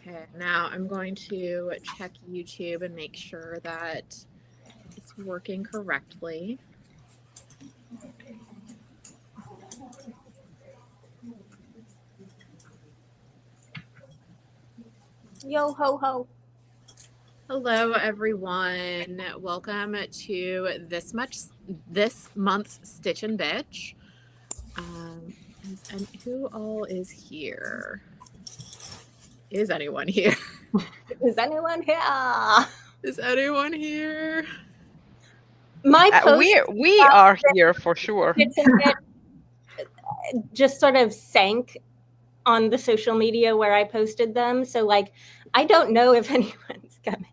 Okay, now I'm going to check YouTube and make sure that it's working correctly. Yo ho ho. Hello, everyone. Welcome to this month's Stitch and Bitch. And who all is here? Is anyone here? Is anyone here? Is anyone here? My post we are here for sure. Just sort of sank on the social media where I posted them. So like, I don't know if anyone's coming.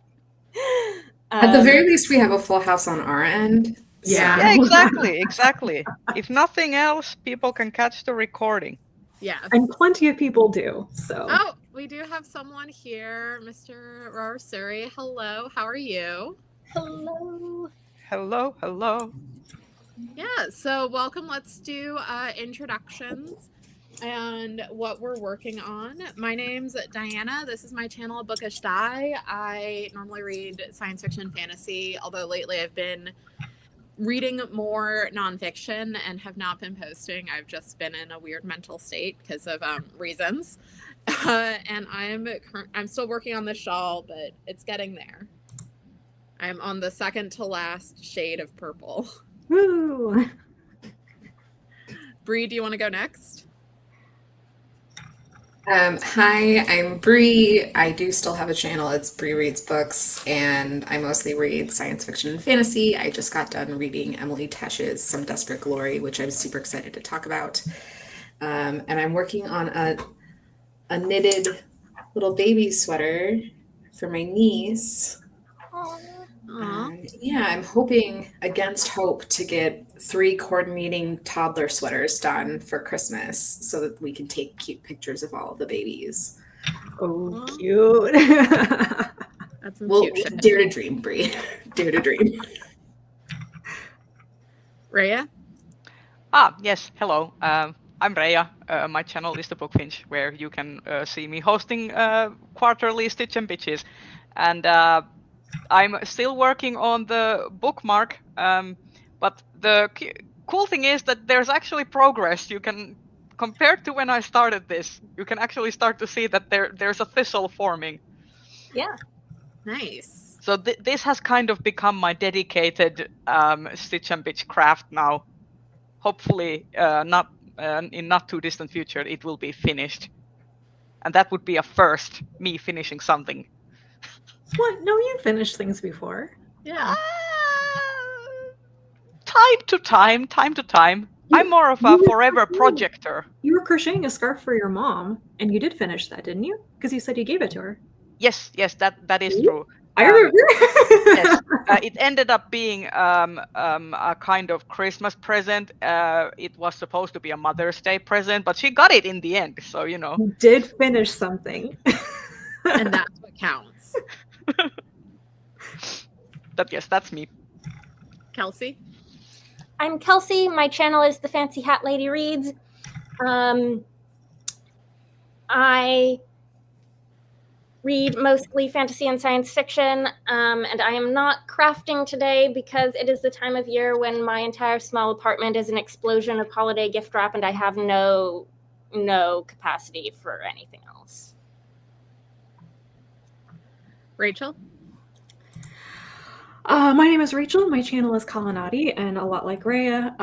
At the very least, we have a full house on our end. Yeah, exactly. If nothing else, people can catch the recording. Yeah. And plenty of people do. So. Oh, we do have someone here, Mr. Rarsuri. Hello, how are you? Hello. Hello. Yeah, so welcome. Let's do introductions and what we're working on. My name's Diana. This is my channel, Bookish Di. I normally read science fiction and fantasy, although lately I've been reading more nonfiction and have not been posting. I've just been in a weird mental state because of reasons. And I'm still working on the shawl, but it's getting there. I'm on the second to last shade of purple. Woo! Bree, do you want to go next? Hi, I'm Bree. I do still have a channel. It's Bree Reads Books, and I mostly read science fiction and fantasy. I just got done reading Emily Tesch's Some Desperate Glory, which I'm super excited to talk about. And I'm working on a knitted little baby sweater for my niece. Yeah, I'm hoping against hope to get 3 coordinating toddler sweaters done for Christmas so that we can take cute pictures of all of the babies. Oh, cute. That's some cute shit. Dare to dream, Bree. Dare to dream. Rhea? Yes, hello. I'm Rhea. My channel is The Bookfinch, where you can see me hosting quarterly Stitch and Bitches. And I'm still working on the bookmark, but the cool thing is that there's actually progress. You can, compared to when I started this, you can actually start to see that there's a thistle forming. Yeah. Nice. So this has kind of become my dedicated Stitch and Bitch craft now. Hopefully, not in not too distant future, it will be finished. And that would be a first, me finishing something. What? No, you finished things before. Yeah. Time to time. I'm more of a forever projector. You were crocheting a scarf for your mom, and you did finish that, didn't you? Because you said you gave it to her. Yes, that is true. I remember. Yes, it ended up being a kind of Christmas present. It was supposed to be a Mother's Day present, but she got it in the end. So, you know. You did finish something. And that's what counts. But yes, that's me. Kelsey? I'm Kelsey. My channel is The Fancy Hat Lady Reads. I read mostly fantasy and science fiction, and I am not crafting today because it is the time of year when my entire small apartment is an explosion of holiday gift wrap, and I have no capacity for anything else. Rachel? My name is Rachel. My channel is Kalanati, and a lot like Rhea,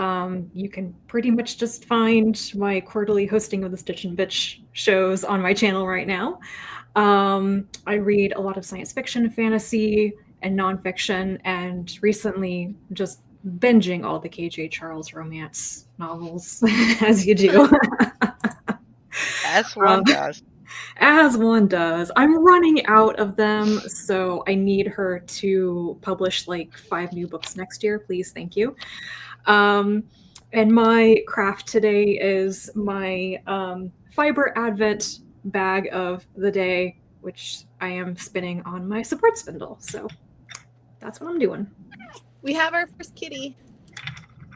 you can pretty much just find my quarterly hosting of the Stitch and Bitch shows on my channel right now. I read a lot of science fiction, fantasy, and nonfiction, and recently just binging all the KJ Charles romance novels, as you do. As one does. As one does. I'm running out of them, so I need her to publish like 5 new books next year, please. Thank you. And my craft today is my fiber advent bag of the day, which I am spinning on my support spindle. So that's what I'm doing. We have our first kitty.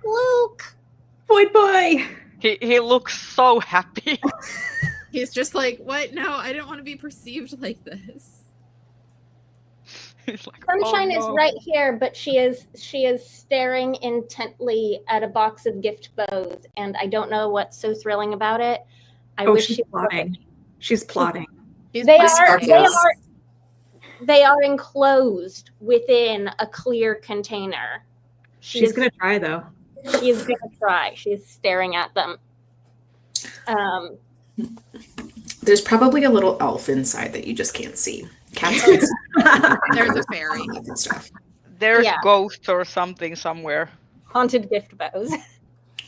Luke! Void boy! He looks so happy. He's just like, what? No, I didn't want to be perceived like this. He's like, Sunshine "Oh, is no." right here, but she is staring intently at a box of gift bows, and I don't know what's so thrilling about it. I wish she's she would look at plotting. me. She's plotting. He's They like, are enclosed within a clear container. She's gonna try though. She is gonna try. She is staring at them. There's probably a little elf inside that you just can't see. Cats can see there's a fairy. and stuff. There's Yeah. ghosts or something somewhere. Haunted gift bows.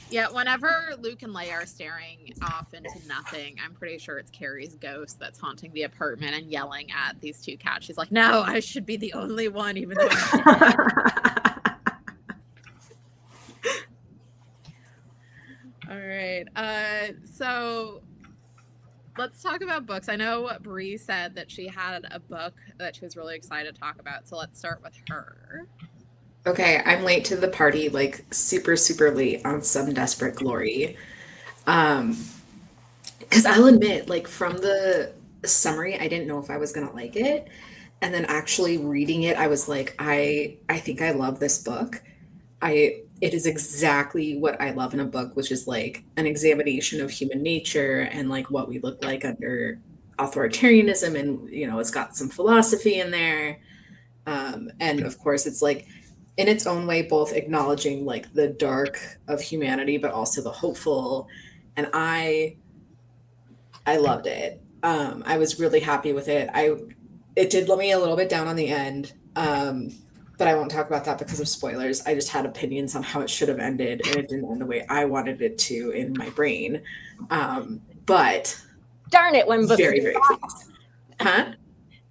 Yeah, whenever Luke and Leia are staring off into nothing, I'm pretty sure it's Carrie's ghost that's haunting the apartment and yelling at these two cats. She's like, no, I should be the only one, even though I'm dead." All right. So let's talk about books. I know Bree said that she had a book that she was really excited to talk about. So let's start with her. Okay, I'm late to the party, like super, super late on Some Desperate Glory. Because I'll admit, like from the summary, I didn't know if I was gonna like it. And then actually reading it, I was like, I think I love this book. It is exactly what I love in a book, which is like an examination of human nature and like what we look like under authoritarianism, and it's got some philosophy in there. And of course it's like in its own way both acknowledging like the dark of humanity but also the hopeful. And I loved it. I was really happy with it. It did let me a little bit down on the end, but I won't talk about that because of spoilers. I just had opinions on how it should have ended, and it didn't end the way I wanted it to in my brain. But Darn it when books very, do very that. pleased. Huh?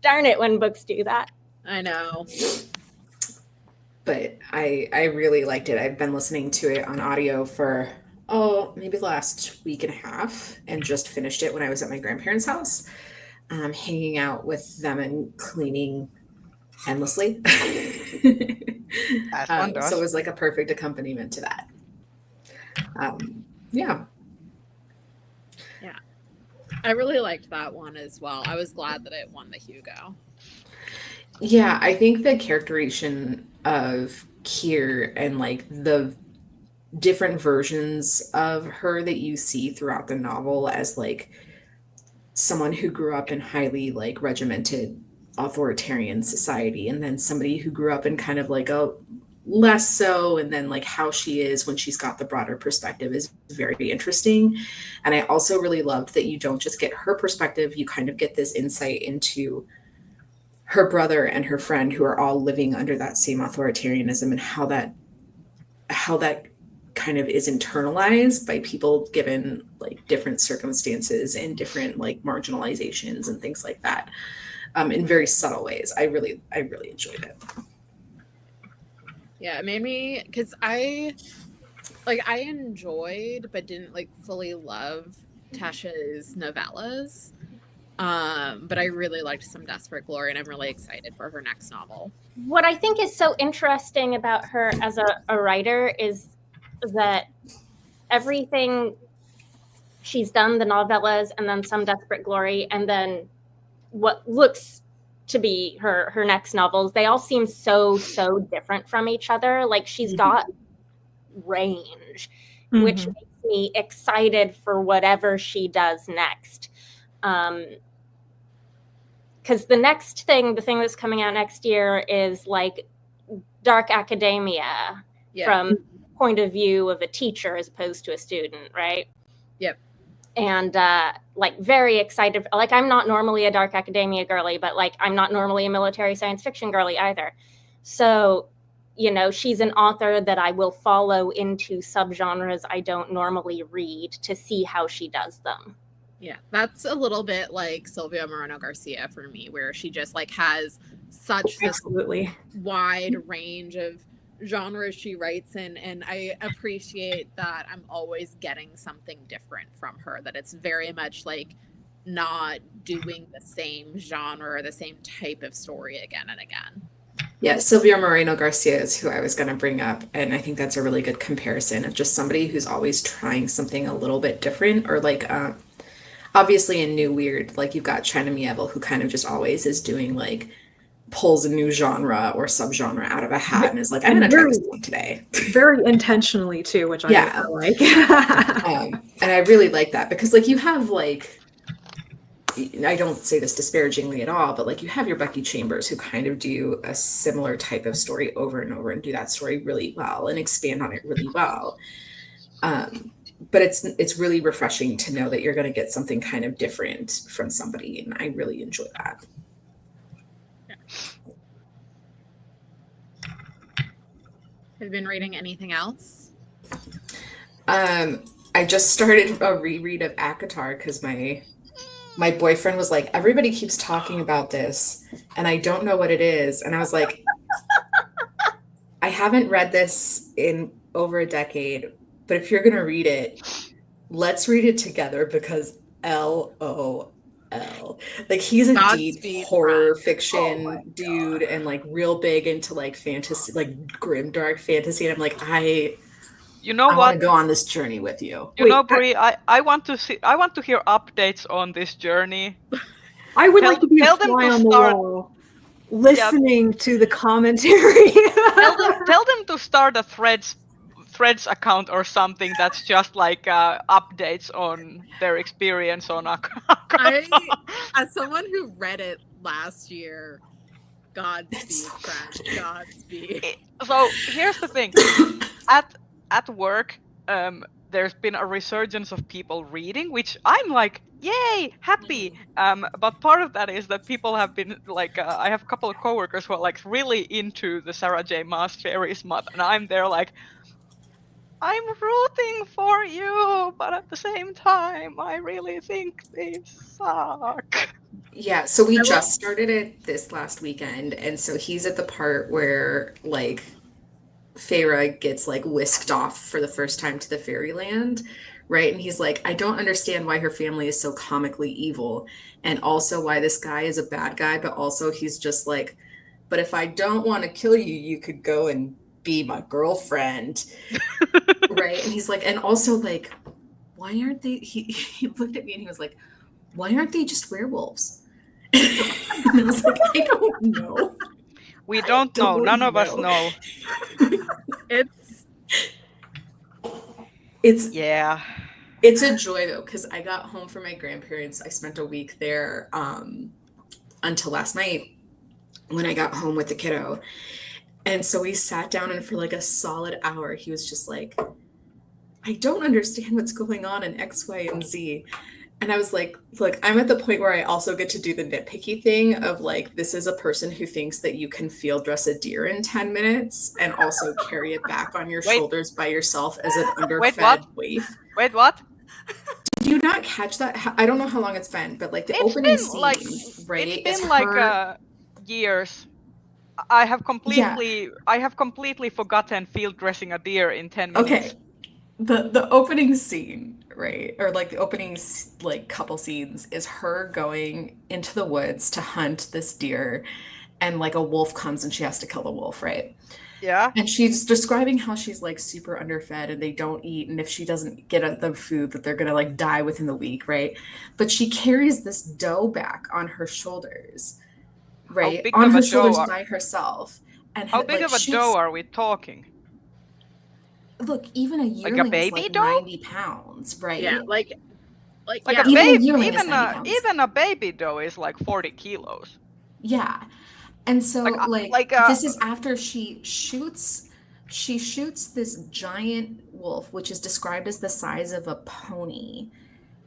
Darn it when books do that. I know. But I really liked it. I've been listening to it on audio for maybe the last week and a half, and just finished it when I was at my grandparents' house, hanging out with them and cleaning endlessly. As one does. So it was like a perfect accompaniment to that. Yeah. I really liked that one as well. I was glad that it won the Hugo. Yeah, I think the characterization of Kier and like the different versions of her that you see throughout the novel as like someone who grew up in highly like regimented authoritarian society, and then somebody who grew up in kind of like a less so, and then like how she is when she's got the broader perspective is very interesting. And I also really loved that you don't just get her perspective, you kind of get this insight into her brother and her friend who are all living under that same authoritarianism, and how that kind of is internalized by people given like different circumstances and different like marginalizations and things like that, in very subtle ways. I really enjoyed it. Yeah, it made me, because I enjoyed but didn't like fully love Tasha's novellas. But I really liked Some Desperate Glory, and I'm really excited for her next novel. What I think is so interesting about her as a writer is that everything she's done, the novellas, and then Some Desperate Glory, and then what looks to be her next novels, they all seem so different from each other. Like she's got range, which makes me excited for whatever she does next. Because the thing that's coming out next year is like dark academia from point of view of a teacher as opposed to a student, right? Yep. And like very excited. Like I'm not normally a dark academia girly, but like I'm not normally a military science fiction girly either. So, she's an author that I will follow into subgenres I don't normally read to see how she does them. Yeah, that's a little bit like Silvia Moreno Garcia for me, where she just like has such this wide range of genres she writes in, and I appreciate that I'm always getting something different from her, that it's very much like not doing the same genre or the same type of story again and again. Yeah, Silvia Moreno Garcia is who I was going to bring up, and I think that's a really good comparison of just somebody who's always trying something a little bit different, or like obviously in new weird, like you've got China Mieville, who kind of just always is doing like pulls a new genre or subgenre out of a hat and is like, I'm And gonna try very- this one today. Very intentionally too, which Yeah. I like. And I really like that because like you have like, I don't say this disparagingly at all, but like you have your Becky Chambers who kind of do a similar type of story over and over and do that story really well and expand on it really well. But it's really refreshing to know that you're going to get something kind of different from somebody, and I really enjoy that. Have you been reading anything else? I just started a reread of ACOTAR because my boyfriend was like, everybody keeps talking about this and I don't know what it is. And I was like, I haven't read this in over a decade, but if you're going to read it, let's read it together because LOL. Like he's a Godspeed, deep horror friend. fiction dude and like real big into like fantasy, like grim dark fantasy. And I'm like, You know I want what? to go on this journey with you. You know, Brie, I want to hear updates on this journey. I would Tell- like to be a tell them fly to on the start- wall, listening to the commentary. Tell them to start a threads account or something that's just like updates on their experience on As someone who read it last year, Godspeed, friend. Godspeed. So here's the thing. At work, there's been a resurgence of people reading, which I'm like, yay, happy. But part of that is that people have been like, I have a couple of coworkers who are like really into the Sarah J. Maas fairies month, and I'm there like, I'm rooting for you, but at the same time, I really think they suck. Yeah, so we just started it this last weekend, and so he's at the part where like Feyre gets like whisked off for the first time to the fairyland, right? And he's like, I don't understand why her family is so comically evil, and also why this guy is a bad guy, but also he's just like, but if I don't want to kill you, you could go and be my girlfriend, right? And he's like, and also like, why aren't they? He looked at me and he was like, why aren't they just werewolves? And I was like, I don't know. We don't know. None of us know. It's Yeah. It's a joy though, because I got home from my grandparents. I spent a week there until last night when I got home with the kiddo. And so we sat down, and for like a solid hour, he was just like, I don't understand what's going on in X, Y, and Z. And I was like, look, I'm at the point where I also get to do the nitpicky thing of like, this is a person who thinks that you can field dress a deer in 10 minutes and also carry it back on your Wait. shoulders by yourself as an underfed what? waif. Wait, what? Did you not catch that? I don't know how long it's been, but like the It's opening been scene, like right? it's is been like her- years. I have completely forgotten field dressing a deer in 10 minutes. Okay. The opening scene, right? Or like the opening like couple scenes is her going into the woods to hunt this deer, and like a wolf comes and she has to kill the wolf, right? Yeah. And she's describing how she's like super underfed and they don't eat, and if she doesn't get the food that they're gonna like die within the week, right? But she carries this doe back on her shoulders, right? big On of her a doe shoulders are- by herself. And How big like, of a shoots- doe are we talking? Look, even a a yearling baby is like doe? 90 pounds, right? yeah, like Like yeah. a Even a baby, yearling is 90 pounds. even a baby doe is like 40 kilos. Yeah. And so Like, this is after she shoots this giant wolf, which is described as the size of a pony,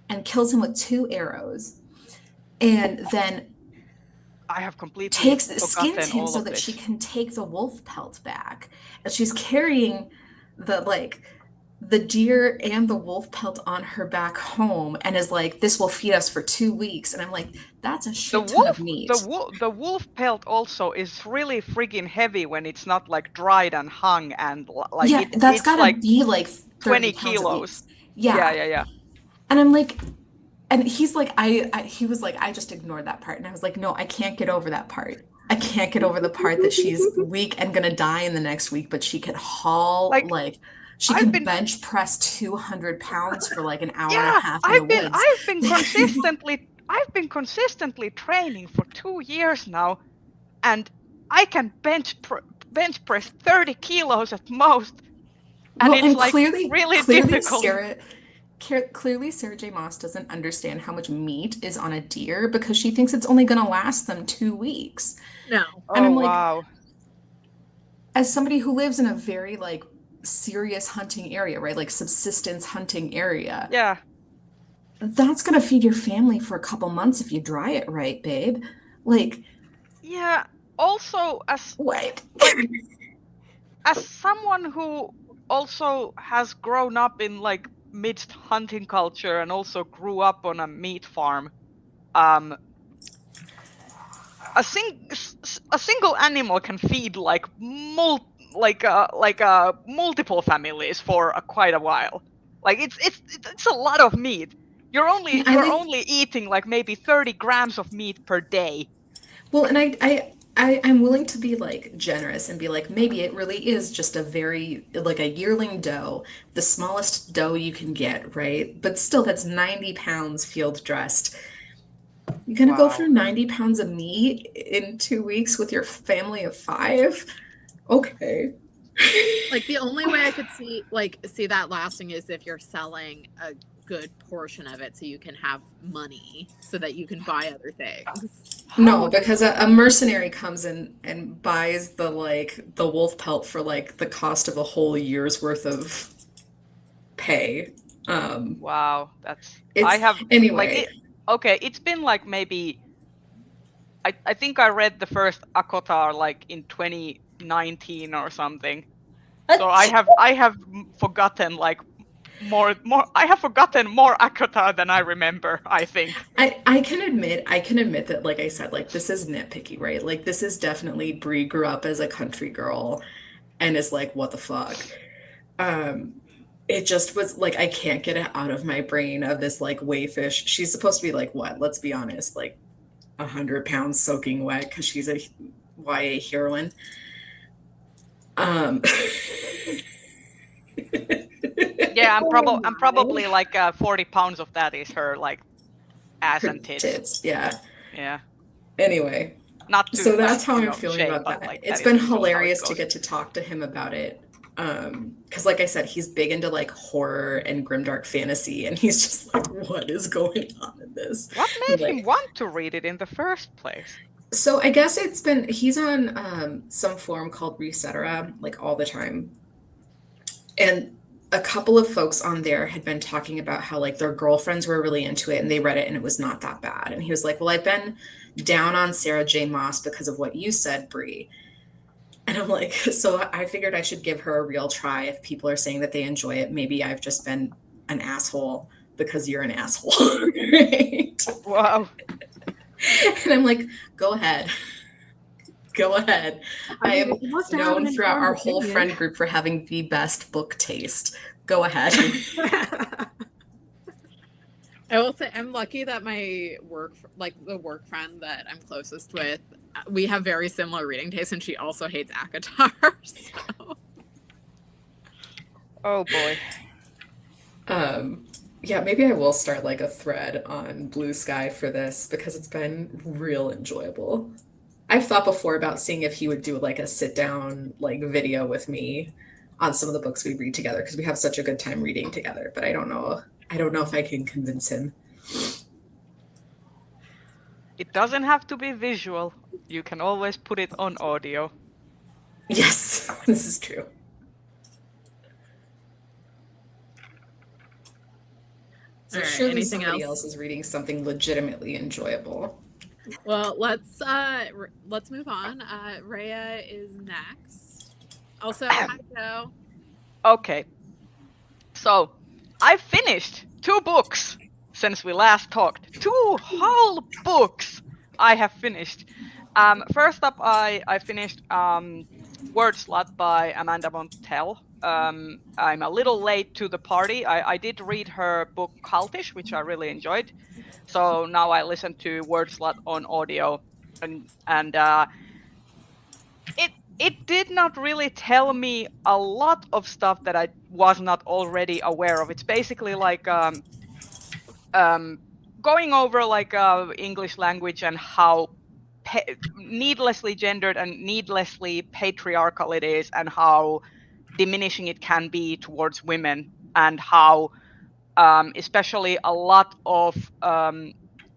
and kills him with 2 arrows. And then I have completely skins forgotten him all so of that this. she can take the wolf pelt back. And she's carrying the deer and the wolf pelt on her back home, and is like, this will feed us for 2 weeks. And I'm like, that's a The shit ton wolf, of meat. the wolf pelt also is really friggin' heavy when it's not like dried and hung and like yeah, that's it's gotta like be like 20 30 pounds at kilos. least. Yeah. Yeah. And I'm like, and he's like, he was like, I just ignored that part. And I was like, no, I can't get over that part. I can't get over the part that she's weak and gonna die in the next week, but she could haul Like- like She I've can been bench press 200 pounds for like an hour and yeah, a half in the woods. I've been consistently training for 2 years now, and I can bench press 30 kilos at most, and Well, it's and like clearly difficult. Clearly, Sarah J. Maas doesn't understand how much meat is on a deer because she thinks it's only going to last them 2 weeks. No. And I'm Oh like, wow. as somebody who lives in a very like serious hunting area, right? Like subsistence hunting area, Yeah. that's going to feed your family for a couple months if you dry it right, babe. Like, Yeah. Also, what? as someone who also has grown up in like mixed hunting culture and also grew up on a meat farm, a single animal can feed like multiple families for quite a while. Like it's a lot of meat. You're And I think, only eating like maybe 30 grams of meat per day. well, and I'm willing to be like generous and be like, maybe it really is just a very like a yearling doe, the smallest doe you can get, right? But still, that's 90 pounds field dressed. You're gonna go Wow. through 90 pounds of meat in 2 weeks with your family of 5? Okay. Like the only way I could see that lasting is if you're selling a good portion of it so you can have money so that you can buy other things. No, because a mercenary comes in and buys the wolf pelt for like the cost of a whole year's worth of pay. Wow, that's It's anyway. like okay, it's been like maybe I think I read the first Akotar like in 2019 or something. So I have forgotten like more I have forgotten more Akotar than I remember, I think. I can admit that, like I said, like this is nitpicky, right? Like this is definitely Bree grew up as a country girl and is like, what the fuck? It just was like I can't get it out of my brain of this like wayfish. She's supposed to be like what? Let's be honest, like 100 pounds soaking wet because she's a YA heroine. Yeah, I'm probably like 40 pounds of that is her like ass and tits. Yeah. Yeah. Anyway, not to, so that's how you I'm know, feeling shame, about but, that. like, It's that been is usually how it hilarious to goes. get to talk to him about it. Because like I said, he's big into like horror and grimdark fantasy, and he's just like, what is going on in this? What made Like, him want to read it in the first place? so I guess he's on some forum called Resetera like all the time. And a couple of folks on there had been talking about how like their girlfriends were really into it and they read it and it was not that bad. And he was like, well, I've been down on Sarah J. Maas because of what you said, Bree. And I'm like, so I figured I should give her a real try. If people are saying that they enjoy it, maybe I've just been an asshole because you're an asshole, right? Wow. And I'm like, go ahead. Go ahead. I am if you must have an known throughout our informed whole opinion. friend group for having the best book taste. Go ahead. I will say I'm lucky that my the work friend that I'm closest with, we have very similar reading tastes, and she also hates ACOTAR. So. Oh boy. Yeah, maybe I will start like a thread on Blue Sky for this because it's been real enjoyable. I've thought before about seeing if he would do like a sit down like video with me on some of the books we read together because we have such a good time reading together, but I don't know if I can convince him. It doesn't have to be visual. You can always put it on audio. Yes, this is true. So All right, surely anything somebody else? else is reading something legitimately enjoyable. Well, let's move on. Rhea is next. Also, hi Joe. Okay. So, I finished 2 books since we last talked. 2 whole books I have finished. First up, I finished Word Slut by Amanda Montell. I'm a little late to the party. I did read her book Cultish, which I really enjoyed. So now I listen to Word Slut on audio, and it did not really tell me a lot of stuff that I was not already aware of. It's basically like going over like English language and how needlessly gendered and needlessly patriarchal it is, and how diminishing it can be towards women, and how especially a lot of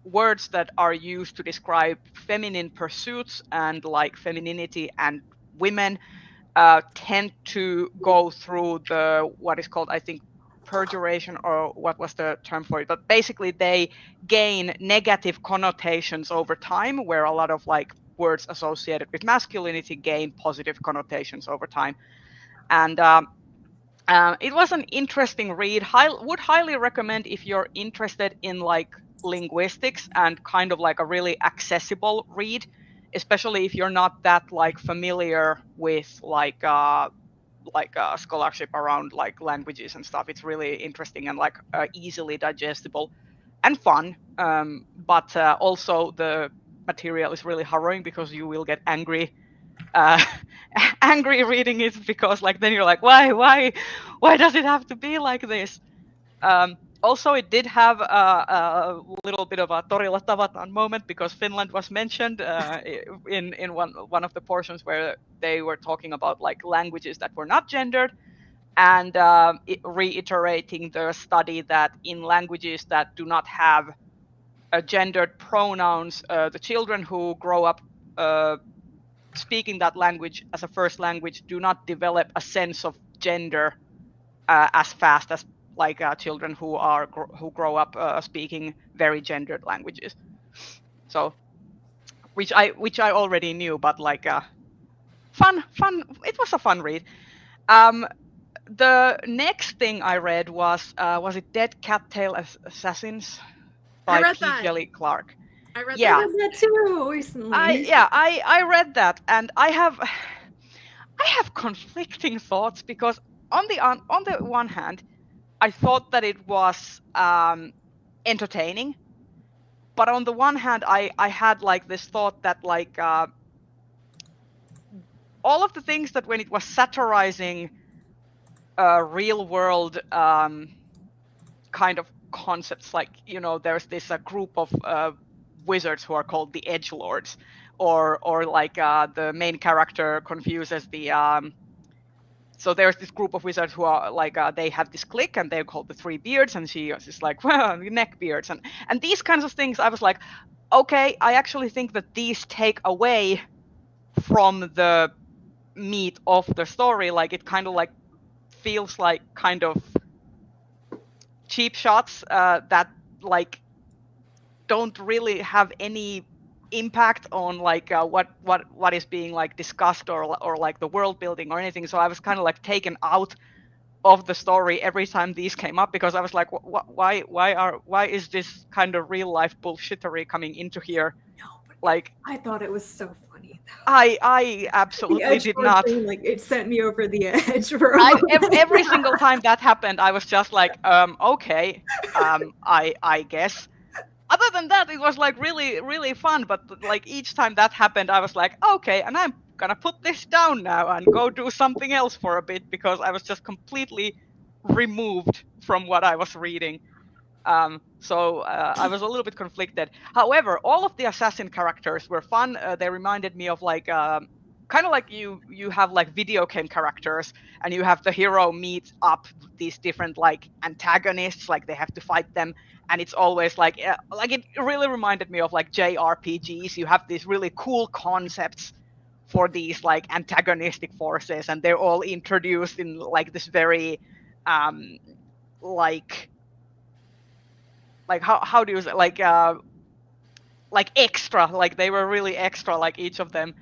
words that are used to describe feminine pursuits and like femininity and women tend to go through the what is called, I think, perjuration, or what was the term for it, but basically they gain negative connotations over time, where a lot of like words associated with masculinity gain positive connotations over time. And it was an interesting read. Would highly recommend if you're interested in like linguistics, and kind of like a really accessible read, especially if you're not that like familiar with like scholarship around like languages and stuff. It's really interesting and like easily digestible and fun. But also the material is really harrowing, because you will get angry angry reading it, because like then you're like, why does it have to be like this? Also, it did have a little bit of a Torilla Tavataan moment, because Finland was mentioned in one of the portions where they were talking about like languages that were not gendered, and reiterating the study that in languages that do not have gendered pronouns, the children who grow up speaking that language as a first language do not develop a sense of gender as fast as like children who grow up speaking very gendered languages. So, which I already knew, but like fun. It was a fun read. The next thing I read was it Dead Cattail Assassins by P. Jelly Clark. I read Yeah. I read that too recently. I read that, and I have conflicting thoughts, because on the one hand, I thought that it was entertaining, but on the one hand, I had like this thought that like all of the things that when it was satirizing real world kind of concepts, like, you know, there's this group of wizards who are called the Edgelords, or like the main character confuses the so there's this group of wizards who are like they have this clique, and they're called the Three Beards, and she is like, well, neck beards, and these kinds of things. I was like, okay, I actually think that these take away from the meat of the story. Like, it kind of like feels like kind of cheap shots that like don't really have any impact on like what is being like discussed, or like the world building or anything. So I was kind of like taken out of the story every time these came up, because I was like, why is this kind of real life bullshittery coming into here? No, but Like, I thought it was so funny though. I absolutely did not. Thing, like, it sent me over the edge. Every single time that happened, I was just like, okay, I guess. Other than that, it was like really, really fun. But like each time that happened, I was like, okay, and I'm gonna put this down now and go do something else for a bit, because I was just completely removed from what I was reading. So I was a little bit conflicted. However, all of the assassin characters were fun. They reminded me of like kind of like you have like video game characters, and you have the hero meet up these different like antagonists, like they have to fight them, and it's always like it really reminded me of like JRPGs. You have these really cool concepts for these like antagonistic forces, and they're all introduced in like this very like how do you say, like extra, like they were really extra, like each of them.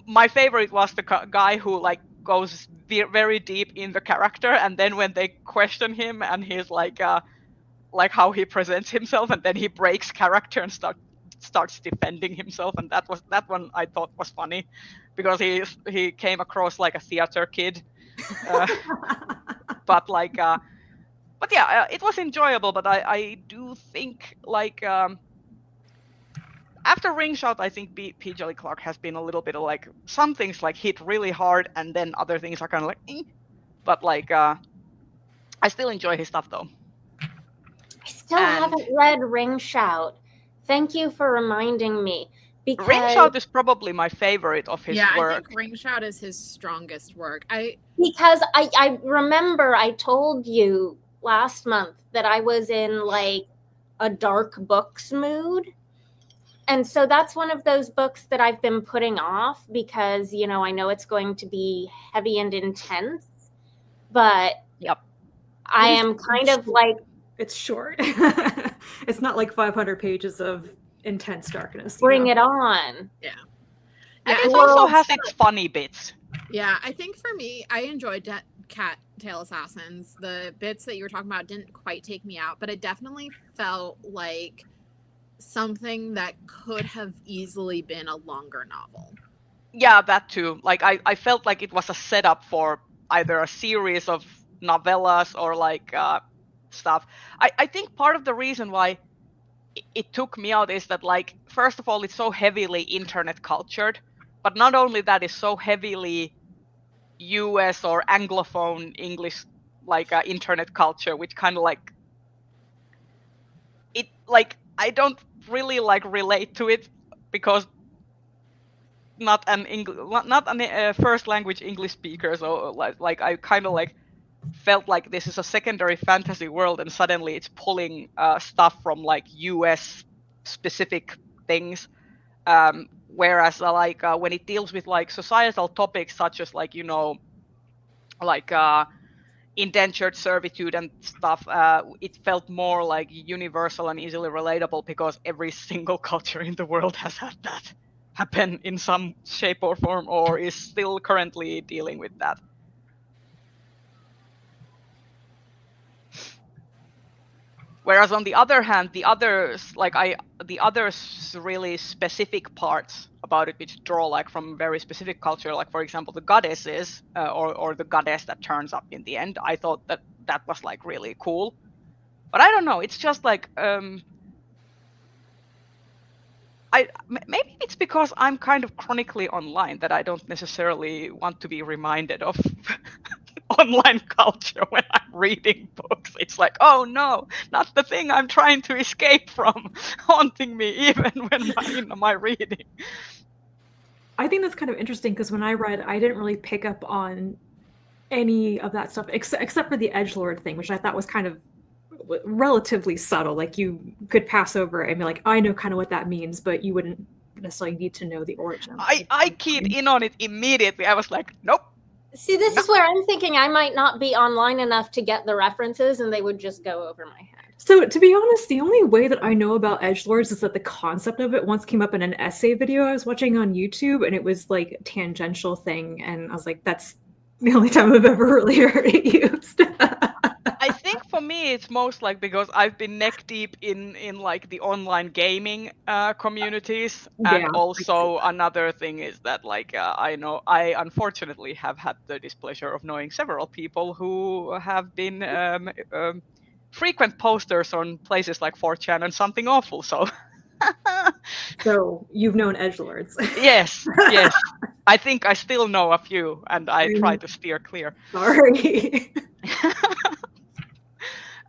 My favorite was the guy who like goes very deep in the character, and then when they question him, and he's like how he presents himself, and then he breaks character and starts defending himself, and that one I thought was funny, because he came across like a theater kid, but like but yeah, it was enjoyable. But I do think like after Ring Shout, I think P. Jelly Clark has been a little bit of like some things like hit really hard, and then other things are kind of like, eh. But like I still enjoy his stuff though. I still And- haven't read Ring Shout. Thank you for reminding me. Because Ring Shout is probably my favorite of his I work. think Ring Shout is his strongest work. I remember I told you last month that I was in like a dark books mood. And so that's one of those books that I've been putting off because, you know, I know it's going to be heavy and intense, but Yep. I am kind of like, It's short. It's not like 500 pages of intense darkness. bring it on. Yeah, And I it think- also has its funny bits. Yeah, I think for me, I enjoyed Cat Tail Assassins. The bits that you were talking about didn't quite take me out, but it definitely felt like something that could have easily been a longer novel. Yeah, that too. Like I felt like it was a setup for either a series of novellas or like stuff. I think part of the reason why it took me out is that, like, first of all, it's so heavily internet cultured, but not only that, it's so heavily US or Anglophone English like internet culture, which kind of like it, like, I don't really like relate to it because not an first language English speaker, so like I kind of like felt like this is a secondary fantasy world, and suddenly it's pulling stuff from like US specific things, whereas like when it deals with like societal topics such as like, you know, like indentured servitude and stuff, it felt more like universal and easily relatable because every single culture in the world has had that happen in some shape or form or is still currently dealing with that. Whereas on the other hand, the other really specific parts about it, which draw like from very specific culture, like for example the goddesses or the goddess that turns up in the end, I thought that was like really cool. But I don't know, it's just like maybe it's because I'm kind of chronically online that I don't necessarily want to be reminded of online culture when I'm reading books. It's like, oh no, not the thing I'm trying to escape from haunting me even when I'm in my reading. I think that's kind of interesting because when I read, I didn't really pick up on any of that stuff except for the edgelord thing, which I thought was kind of relatively subtle. Like you could pass over and be like, I know kind of what that means, but you wouldn't necessarily need to know the origin. I keyed in on it immediately. I was like, nope. See, this is where I'm thinking I might not be online enough to get the references and they would just go over my head. So to be honest, the only way that I know about edgelords is that the concept of it once came up in an essay video I was watching on YouTube, and it was like a tangential thing, and I was like, that's the only time I've ever really heard it used. I think for me it's most like because I've been neck deep in like the online gaming communities, and Yeah, also another thing is that like I unfortunately have had the displeasure of knowing several people who have been frequent posters on places like 4chan and Something Awful. So So you've known edgelords. yes, I think I still know a few, and I try to steer clear. Sorry.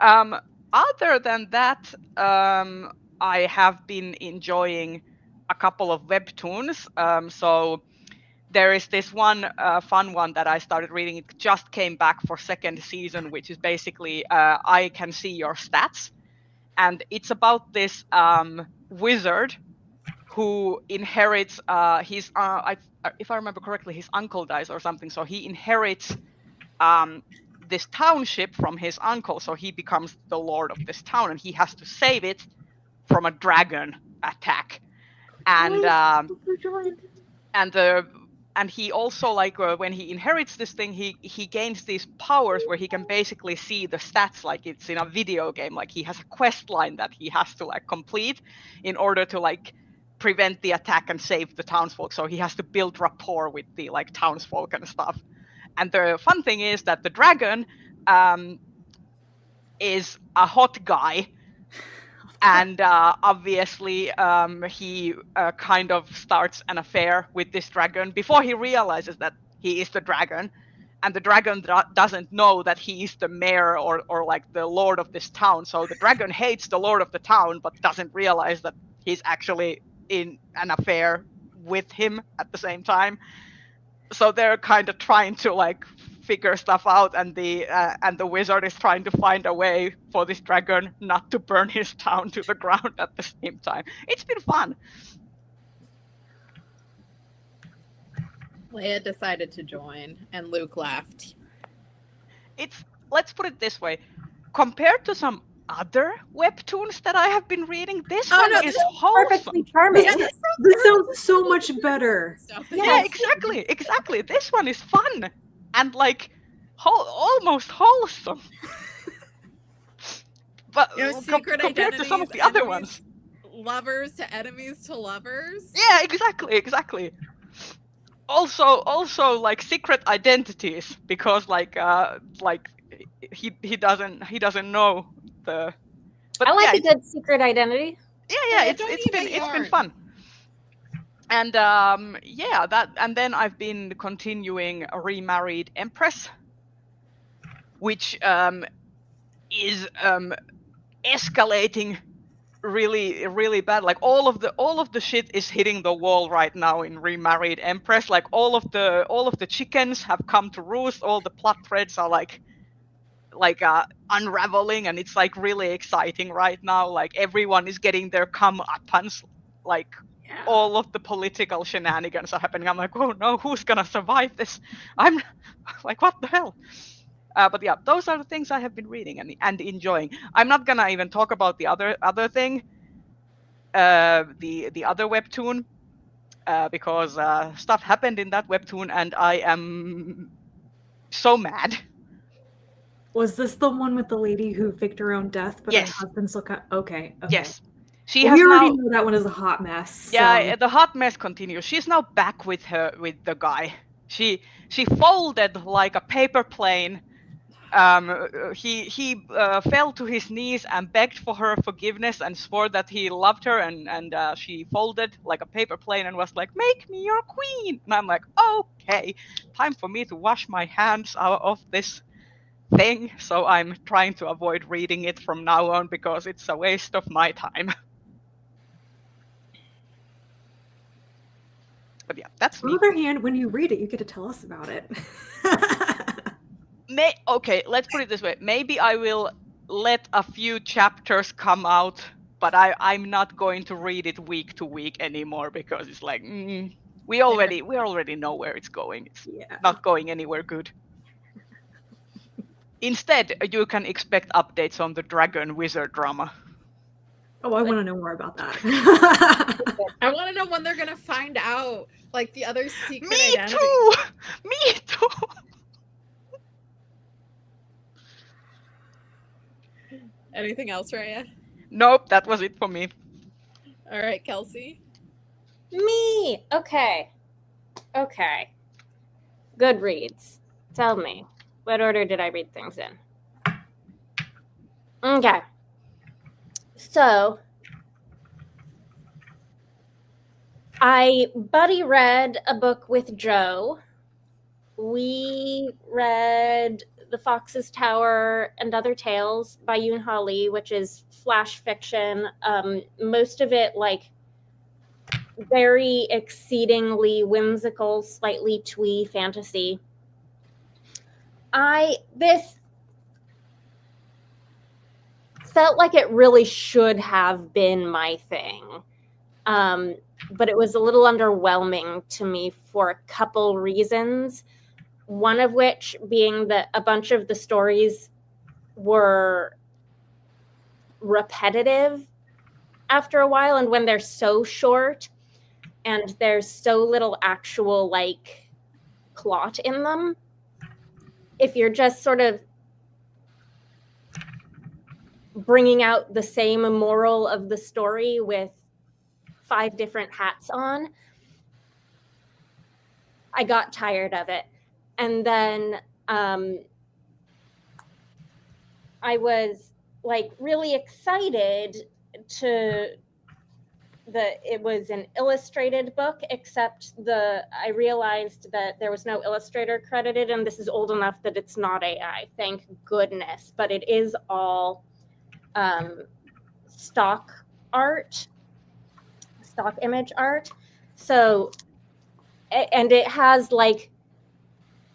Other than that, I have been enjoying a couple of webtoons. So there is this one fun one that I started reading. It just came back for second season, which is basically I Can See Your Stats. And it's about this wizard who inherits his, if I remember correctly, his uncle dies or something. So he inherits this township from his uncle, so he becomes the lord of this town, and he has to save it from a dragon attack. And and he also, like when he inherits this thing, he gains these powers where he can basically see the stats like it's in a video game. Like he has a quest line that he has to like complete in order to like prevent the attack and save the townsfolk. So he has to build rapport with the like townsfolk and stuff. And the fun thing is that the dragon is a hot guy, And obviously, he kind of starts an affair with this dragon before he realizes that he is the dragon. And the dragon doesn't know that he is the mayor or like the lord of this town. So the dragon hates the lord of the town, but doesn't realize that he's actually in an affair with him at the same time. So they're kind of trying to like figure stuff out, and the wizard is trying to find a way for this dragon not to burn his town to the ground at the same time. It's been fun. Leia decided to join, and Luke laughed. Let's put it this way. Compared to some other webtoons that I have been reading, this Oh, one no, is this is wholesome. Perfectly charming. This sounds so much better. Yeah, exactly. This one is fun and like almost wholesome. But You know, secret compared to some of identities, the other enemies, ones. lovers to enemies to lovers. Yeah, exactly. Also like secret identities, because like he doesn't know the. But I like yeah, a good secret identity. yeah, Yeah, don't it's been yarn. fun. And and then I've been continuing Remarried Empress, which is escalating really bad. Like all of the shit is hitting the wall right now in Remarried Empress. Like all of the chickens have come to roost. All the plot threads are like unraveling, and it's like really exciting right now. Like everyone is getting their comeuppance. Like all of the political shenanigans are happening. I'm like, oh no, who's gonna survive this? I'm like, what the hell? But yeah, those are the things I have been reading and enjoying. I'm not gonna even talk about the other thing, the other webtoon, because stuff happened in that webtoon, and I am so mad. Was this the one with the lady who faked her own death, but Yes. her husband still Okay. Yes, she Well, has we already now. know that one is a hot mess. Yeah, so- the hot mess continues. She's now back with the guy. She folded like a paper plane. He fell to his knees and begged for her forgiveness and swore that he loved her, and she folded like a paper plane and was like, "Make me your queen." And I'm like, okay, time for me to wash my hands out of this thing. So I'm trying to avoid reading it from now on because it's a waste of my time. But yeah, that's On me. the other hand, when you read it, you get to tell us about it. Okay, let's put it this way. Maybe I will let a few chapters come out, but I'm not going to read it week to week anymore, because it's like we already know where it's going. It's Yeah. not going anywhere good. Instead, you can expect updates on the Dragon Wizard drama. Oh, I want to know more about that. I want to know when they're gonna find out, like the other secret Me identity. too. Me too. Anything else, Raya? Nope, that was it for me. All right, Kelsey. Me. Okay. Goodreads. Tell me, what order did I read things in? Okay. So, I buddy read a book with Joe. We read The Fox's Tower and Other Tales by Yoon-Ha Lee, which is flash fiction. Most of it like very exceedingly whimsical, slightly twee fantasy. This felt like it really should have been my thing. But it was a little underwhelming to me for a couple reasons. One of which being that a bunch of the stories were repetitive after a while, and when they're so short and there's so little actual like plot in them, if you're just sort of bringing out the same moral of the story with 5 different hats on, I got tired of it. And then I was like really excited it was an illustrated book, except I realized that there was no illustrator credited, and this is old enough that it's not AI, thank goodness, but it is all stock image art. So, and it has like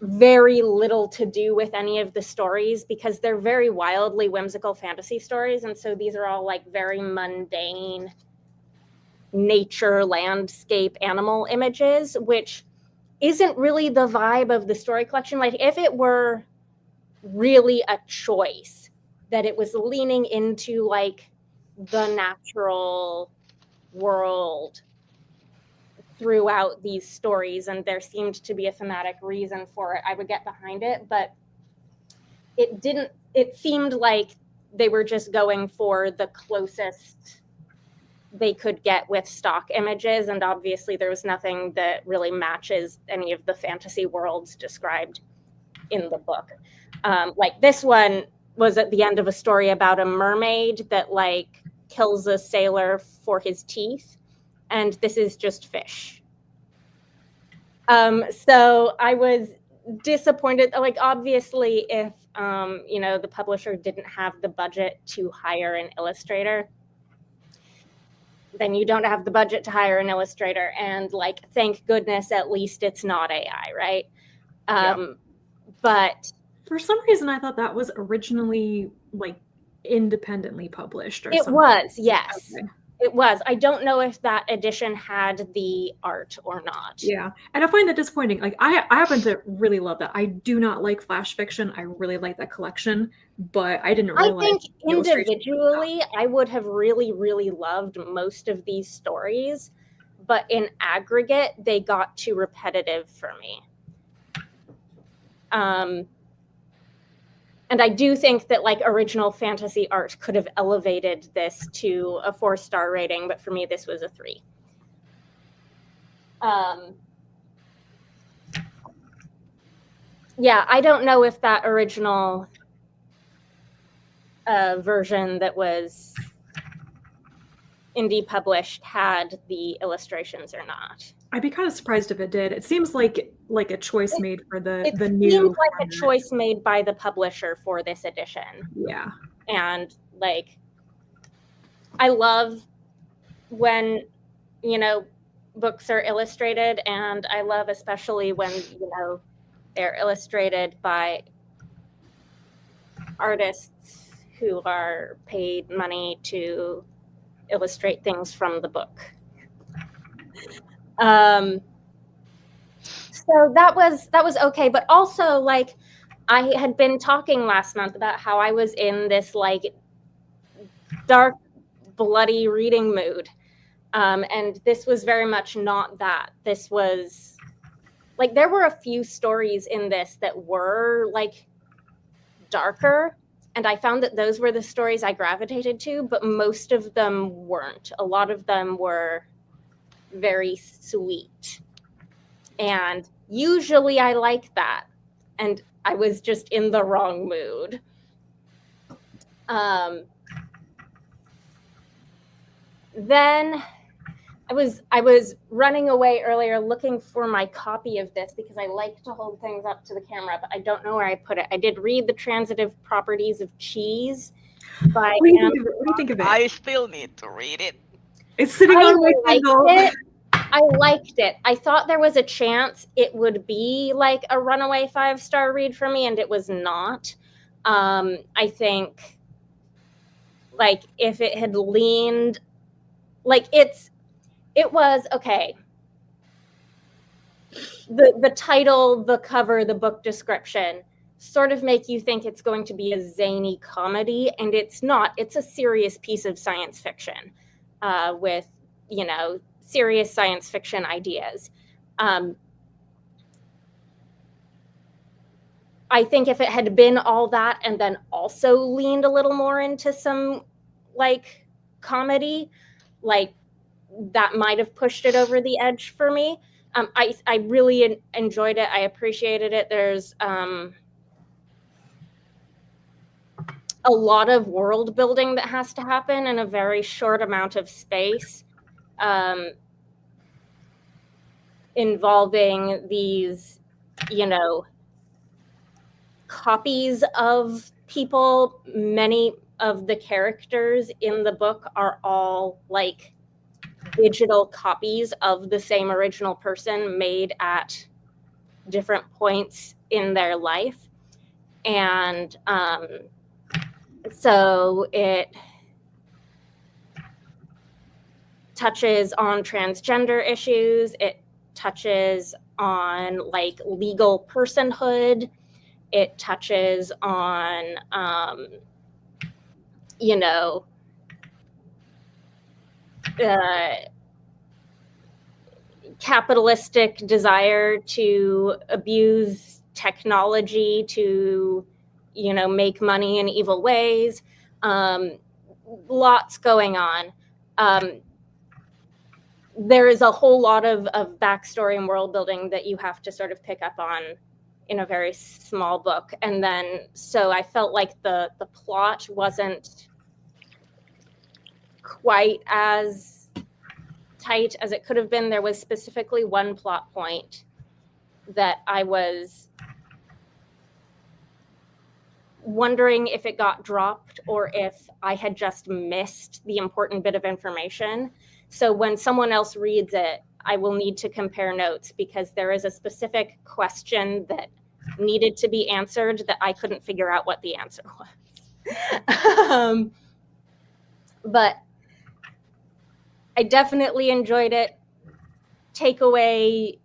very little to do with any of the stories because they're very wildly whimsical fantasy stories. And so these are all like very mundane nature, landscape, animal images, which isn't really the vibe of the story collection. Like if it were really a choice that it was leaning into like the natural world throughout these stories and there seemed to be a thematic reason for it, I would get behind it, but it seemed like they were just going for the closest they could get with stock images, and obviously there was nothing that really matches any of the fantasy worlds described in the book. Like this one was at the end of a story about a mermaid that like kills a sailor for his teeth, and this is just fish. So I was disappointed. Like obviously if the publisher didn't have the budget to hire an illustrator, then you don't have the budget to hire an illustrator, and like thank goodness at least it's not AI, right? But for some reason I thought that was originally like independently published or it something. was, yes. Okay. It was. I don't know if that edition had the art or not. Yeah, and I find that disappointing. Like I happen to really love that. I do not like flash fiction. I really like that collection, but I didn't realize. I think individually, I would have really, really loved most of these stories, but in aggregate, they got too repetitive for me. And I do think that like original fantasy art could have elevated this to a 4-star rating, but for me, this was a 3. Yeah, I don't know if that original version that was indie published had the illustrations or not. I'd be kind of surprised if it did. It seems like a choice made for the new. It seems like a choice made by the publisher for this edition. Yeah. And like, I love when, books are illustrated, and I love especially when, they're illustrated by artists who are paid money to illustrate things from the book. So that was okay, but also like I had been talking last month about how I was in this like dark, bloody reading mood, and this was very much not that. This was like there were a few stories in this that were like darker, and I found that those were the stories I gravitated to, but most of them weren't. A lot of them were very sweet, and usually I like that, and I was just in the wrong mood. Then I was running away earlier looking for my copy of this because I like to hold things up to the camera, but I don't know where I put it. I did read The Transitive Properties of Cheese by What do you think of it? I still need to read it. It's sitting on my Kindle. I liked it. I thought there was a chance it would be like a runaway 5-star read for me, and it was not. I think like if it had leaned, like it was okay. The title, the cover, the book description sort of make you think it's going to be a zany comedy, and it's not. It's a serious piece of science fiction with, serious science fiction ideas. I think if it had been all that and then also leaned a little more into some like comedy, like that might have pushed it over the edge for me. I really enjoyed it. I appreciated it. There's a a lot of world building that has to happen in a very short amount of space, involving these, copies of people. Many of the characters in the book are all like digital copies of the same original person made at different points in their life. And so it touches on transgender issues. It touches on like legal personhood. It touches on, capitalistic desire to abuse technology to, make money in evil ways. Lots going on. There is a whole lot of backstory and world building that you have to sort of pick up on in a very small book. And then, so I felt like the plot wasn't quite as tight as it could have been. There was specifically one plot point that I was wondering if it got dropped or if I had just missed the important bit of information. So when someone else reads it, I will need to compare notes because there is a specific question that needed to be answered that I couldn't figure out what the answer was. But I definitely enjoyed it. Takeaway,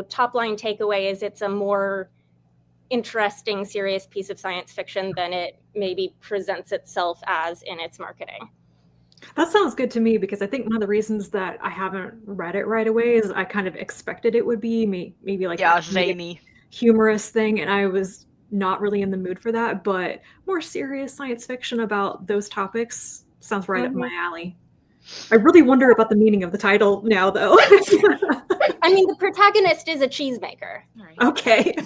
top line takeaway is it's a more interesting, serious piece of science fiction than it maybe presents itself as in its marketing. That sounds good to me because I think one of the reasons that I haven't read it right away is I kind of expected it would be maybe like a zany, humorous thing, and I was not really in the mood for that. But more serious science fiction about those topics sounds right up my alley. I really wonder about the meaning of the title now, though. I mean, the protagonist is a cheesemaker. Okay.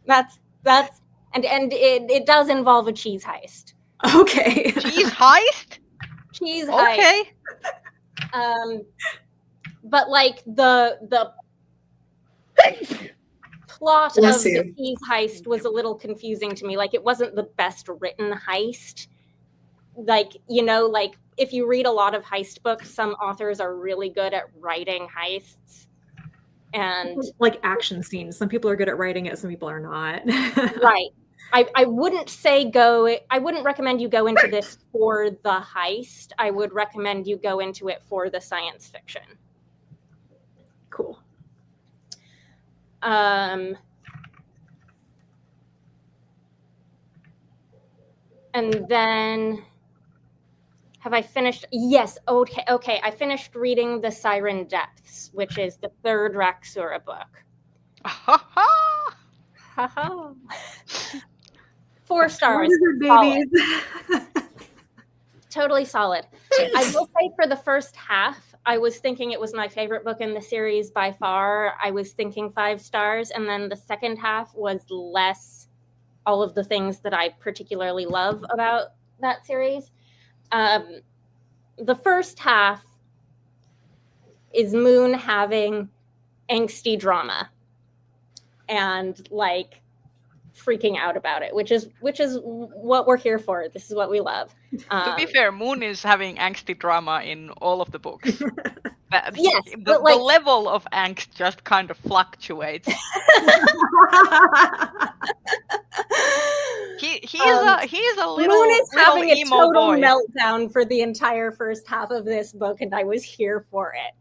That's and it does involve a cheese heist. Okay. Cheese heist? Cheese heist. Okay. But like the plot of the cheese heist was a little confusing to me. Like it wasn't the best written heist. Like, like if you read a lot of heist books, some authors are really good at writing heists. And like action scenes. Some people are good at writing it, some people are not. Right. I wouldn't recommend you go into this for the heist. I would recommend you go into it for the science fiction. Cool. And then have I finished? Yes. Okay. I finished reading The Siren Depths, which is the third Raksura book. 4 stars. Babies. Totally solid. I will say for the first half, I was thinking it was my favorite book in the series by far. I was thinking 5 stars. And then the second half was less all of the things that I particularly love about that series. The first half is Moon having angsty drama and like freaking out about it, which is what we're here for. This is what we love. To be fair, Moon is having angsty drama in all of the books. Yes, the level of angst just kind of fluctuates. He is a little Moon is having a total boy. meltdown for the entire first half of this book, and I was here for it.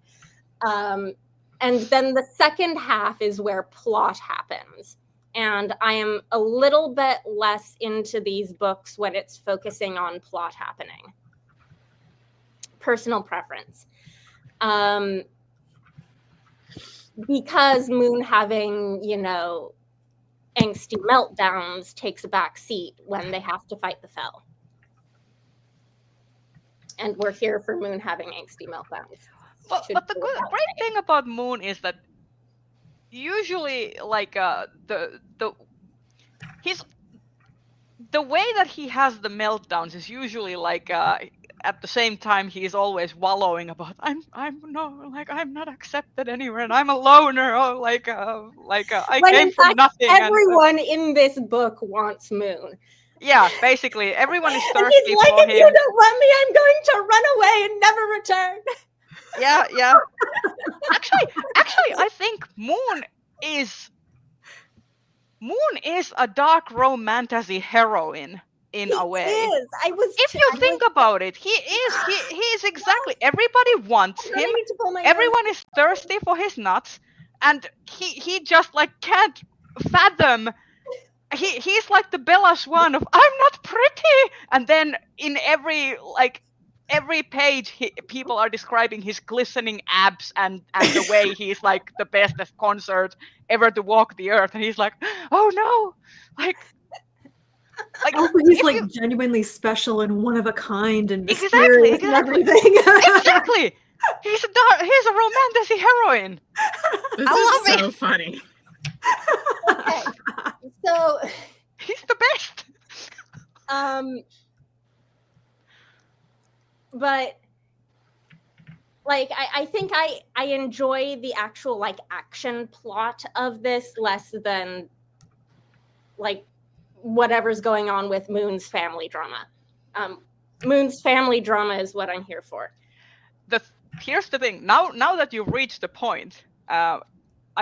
And then the second half is where plot happens. And I am a little bit less into these books when it's focusing on plot happening. Personal preference. Because Moon having, angsty meltdowns takes a back seat when they have to fight the Fel. And we're here for Moon having angsty meltdowns. But the great thing about Moon is that usually, like, the way that he has the meltdowns is usually like at the same time he's always wallowing about I'm not accepted anywhere and I'm a loner, or I When came in from fact, nothing. everyone in this book wants Moon. Yeah, basically everyone is And thirsty he's like, for if you him. don't want me, I'm going to run away and never return. Yeah. Actually, I think Moon is a dark romantasy heroine in a way. Is. If you think about it, he is exactly, everybody wants him. Everyone is thirsty for his nuts, and he just like can't fathom. He's like the Bella Swan of I'm not pretty, and then in every page people are describing his glistening abs and the way he's like the best at concert ever to walk the earth, and he's like, oh no, like Also, he's like genuinely special and one of a kind and Exactly. mysterious and everything. Exactly. He's a romantasy heroine. This I is love so funny. Okay. So, He's the best. But like I think I enjoy the actual like action plot of this less than like whatever's going on with Moon's family drama. Moon's family drama is what I'm here for. Here's the thing. Now that you've reached the point, I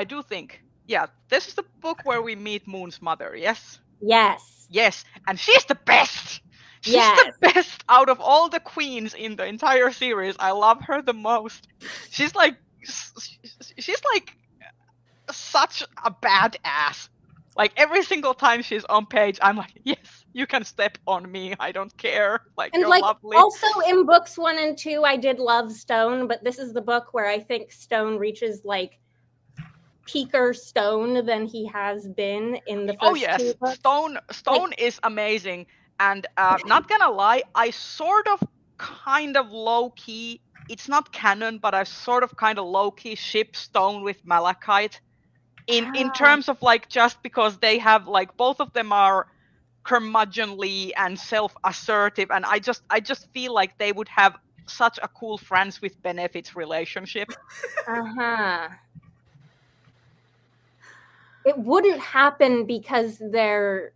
do think, yeah, this is the book where we meet Moon's mother. Yes. Yes. And she's the best. She's the best out of all the queens in the entire series. I love her the most. She's like such a badass. Like every single time she's on page, I'm like, yes, you can step on me. I don't care. Like, and you're like lovely. also in books 1 and 2, I did love Stone, but this is the book where I think Stone reaches like peaker Stone than he has been in the first two books. Stone is amazing. And not gonna lie, I sort of kind of low-key, it's not canon, but I sort of kind of low-key ship Stone with Malachite in terms of like, just because they have like, both of them are curmudgeonly and self-assertive, and I just feel like they would have such a cool friends with benefits relationship. It wouldn't happen because they're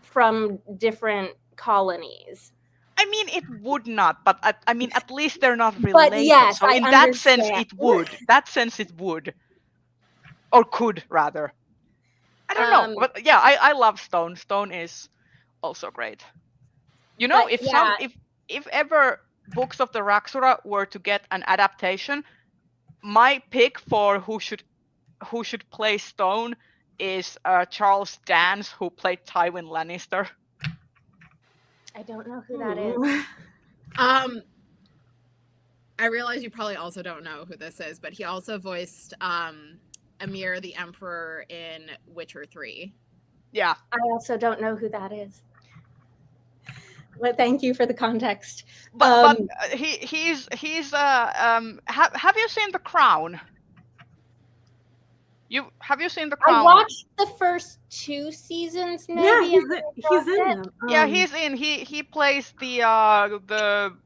from different colonies. I mean, it would not, but I mean, at least they're not related. But yes, so in that sense, it would. That sense, it would, or could rather. I don't know, but yeah, I love Stone. Stone is also great. You know, if ever Books of the Raksura were to get an adaptation, my pick for who should play Stone is Charles Dance, who played Tywin Lannister. I don't know who that is. I realize you probably also don't know who this is, but he also voiced Emir the Emperor in Witcher 3. Yeah. I also don't know who that is. But thank you for the context. But he's have you seen The Crown? Have you seen The Crown? I watched the first 2 seasons, maybe. Yeah, he's in them. Yeah, he's in. He plays the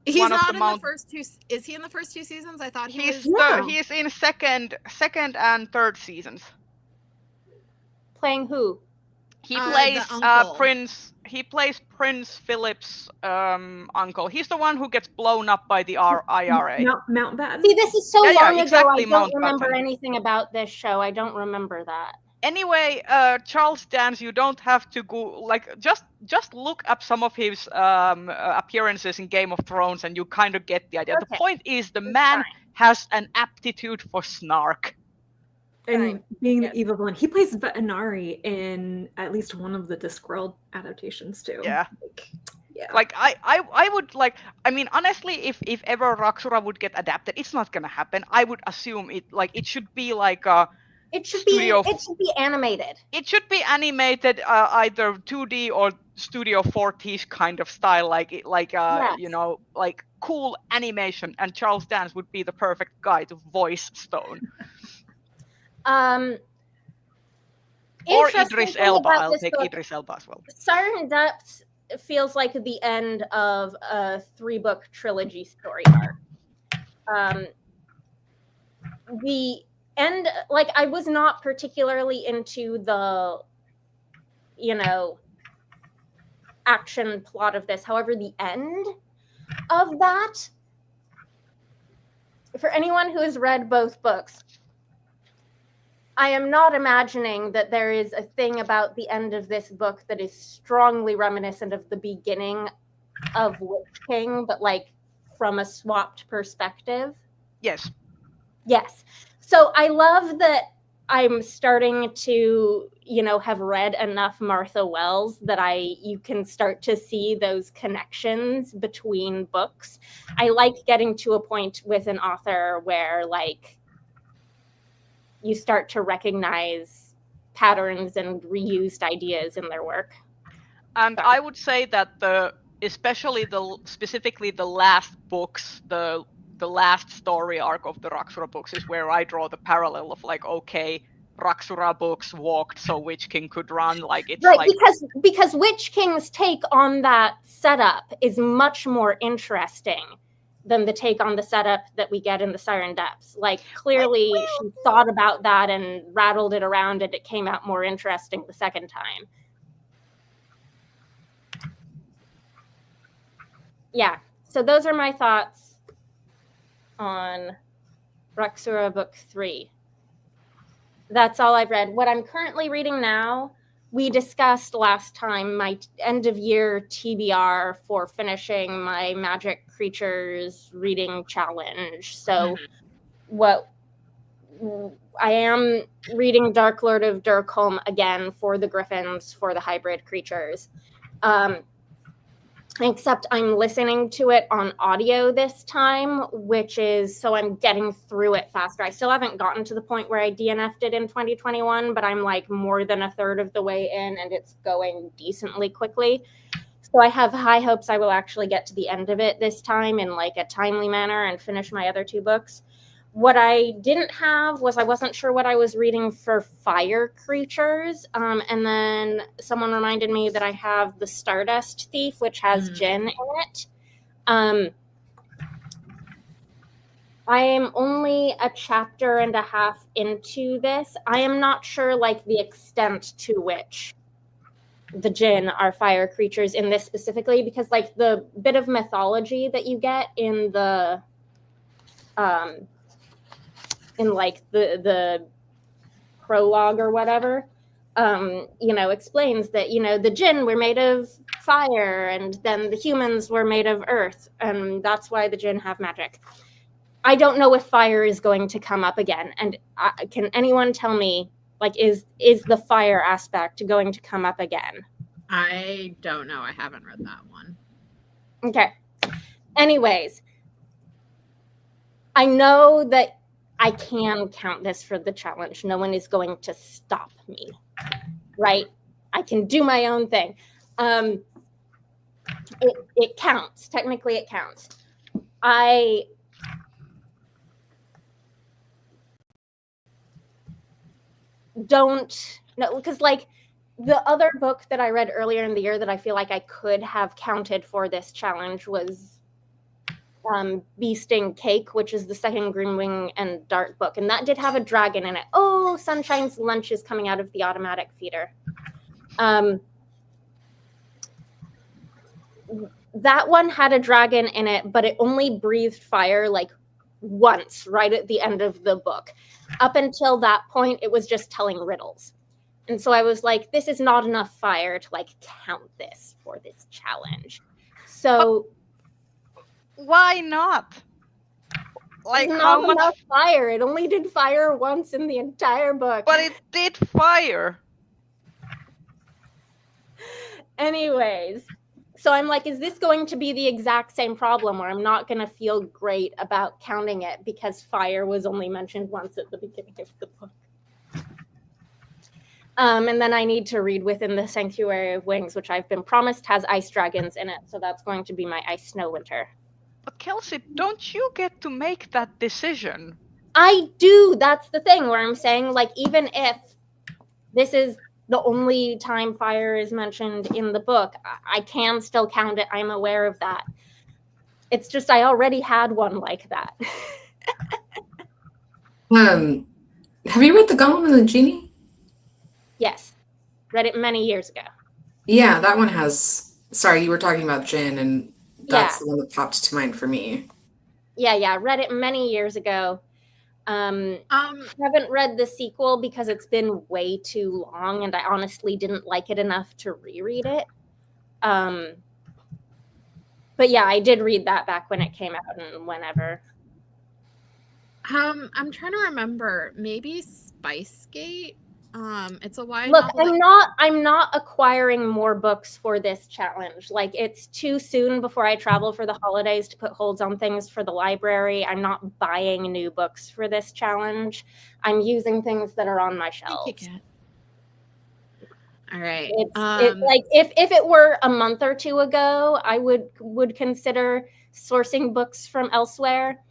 He's one not of the in the first 2. Is he in the first 2 seasons? I thought he's was. He's in second and third seasons. Playing who? He plays Prince. He plays Prince Philip's uncle. He's the one who gets blown up by the IRA. Mountbatten. See, this is so long exactly, ago. I don't remember anything about this show. I don't remember that. Anyway, Charles Dance, you don't have to go just look up some of his appearances in Game of Thrones, and you kind of get the idea. Okay. The point is, the man has an aptitude for snark. And being the evil villain, he plays Vetinari in at least one of the Discworld adaptations too. Yeah. Like I would like. I mean, honestly, if ever Raksura would get adapted, it's not gonna happen. I would assume it should be like a. It should be animated. It should be animated, either 2D or Studio 40-ish kind of style, you know, like cool animation. And Charles Dance would be the perfect guy to voice Stone. Or interesting Idris thing Elba. about I'll this take book, Idris Elba as well. Siren Depths feels like the end of a 3-book trilogy story arc. The end, like, I was not particularly into the, action plot of this. However, the end of that, for anyone who has read both books, I am not imagining that there is a thing about the end of this book that is strongly reminiscent of the beginning of Witch King, but like from a swapped perspective. Yes. Yes. So I love that I'm starting to, have read enough Martha Wells that you can start to see those connections between books. I like getting to a point with an author where, like, you start to recognize patterns and reused ideas in their work. And I would say that specifically the last books, the last story arc of the Raksura books is where I draw the parallel of, like, okay, Raksura books walked so Witch King could run. Like, it's right, like, because Witch King's take on that setup is much more interesting than the take on the setup that we get in the Siren Depths. Like, clearly she thought about that and rattled it around, and it came out more interesting the second time. Yeah, so those are my thoughts on Raksura Book 3. That's all I've read. What I'm currently reading now, we discussed last time my end of year TBR for finishing my Magic Creatures reading challenge. So what I am reading Dark Lord of Durkholm again for the Griffins, for the hybrid creatures. Except I'm listening to it on audio this time, so I'm getting through it faster. I still haven't gotten to the point where I DNF'd it in 2021, but I'm like more than a third of the way in, and it's going decently quickly. So I have high hopes I will actually get to the end of it this time in like a timely manner and finish my other 2 books. What I didn't have was I wasn't sure what I was reading for fire creatures. And then someone reminded me that I have the Stardust Thief, which has Jinn in it. I am only a chapter and a half into this. I am not sure, like, the extent to which the Jinn are fire creatures in this specifically, because, like, the bit of mythology that you get in the the prologue or whatever, explains that, the Jinn were made of fire, and then the humans were made of earth, and that's why the Jinn have magic. I don't know if fire is going to come up again, and can anyone tell me, like, is the fire aspect going to come up again? I don't know. I haven't read that one. Okay. Anyways, I know that I can count this for the challenge. No one is going to stop me, right? I can do my own thing. It counts. Technically, it counts. I don't know, because, like, the other book that I read earlier in the year that I feel like I could have counted for this challenge was Bee Sting Cake, which is the second Greenwing and Dart book, and that did have a dragon in it. Oh, Sunshine's Lunch is coming out of the automatic feeder. That one had a dragon in it, but it only breathed fire like once right at the end of the book. Up until that point, it was just telling riddles. And so I was like, this is not enough fire to, like, count this for this challenge. So why not? Like, it's how not much enough fire. It only did fire once in the entire book. But it did fire. Anyways, so I'm like, is this going to be the exact same problem where I'm not going to feel great about counting it because fire was only mentioned once at the beginning of the book? And then I need to read Within the Sanctuary of Wings, which I've been promised has ice dragons in it. So that's going to be my Ice Snow Winter. But Kelsey, don't you get to make that decision? I do. That's the thing where I'm saying, like, even if this is the only time fire is mentioned in the book. I can still count it. I'm aware of that. It's just I already had one like that. Have you read The Golem and the Genie? Yes. Read it many years ago. Yeah, that one has. Sorry, you were talking about Jin, and that's Yeah. the one that popped to mind for me. Yeah. Read it many years ago. Haven't read the sequel because it's been way too long, and I honestly didn't like it enough to reread it. But yeah, I did read that back when it came out and whenever. I'm trying to remember. Maybe Spicegate. It's a YA Look, novel. I'm not acquiring more books for this challenge. Like, it's too soon before I travel for the holidays to put holds on things for the library. I'm not buying new books for this challenge. I'm using things that are on my shelves. All right. It's like if it were a month or two ago, I would consider sourcing books from elsewhere.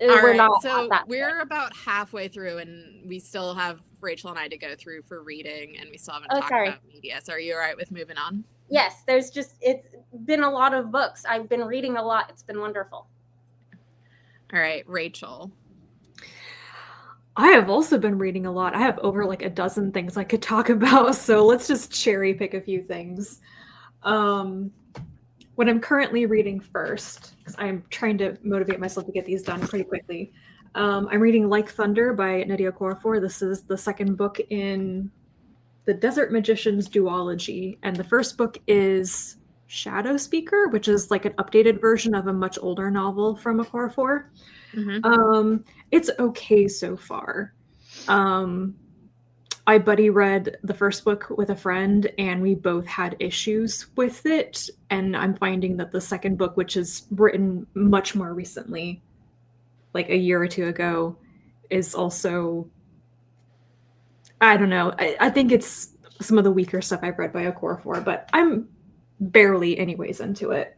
We're not. So we're about halfway through, and we still have Rachel and I to go through for reading, and we still haven't talked about media. So are you all right with moving on? Yes, it's been a lot of books. I've been reading a lot. It's been wonderful. All right, Rachel. I have also been reading a lot. I have over like a dozen things I could talk about, so let's just cherry pick a few things. What I'm currently reading first, because I'm trying to motivate myself to get these done pretty quickly. I'm reading Like Thunder by Nnedi Okorafor. This is the second book in the Desert Magician's duology, and the first book is Shadow Speaker, which is like an updated version of a much older novel from Okorafor. It's okay so far. I buddy read the first book with a friend, and we both had issues with it, and I'm finding that the second book, which is written much more recently, like a year or two ago, is also, I don't know, I think it's some of the weaker stuff I've read by Okorafor, but I'm barely anyways into it.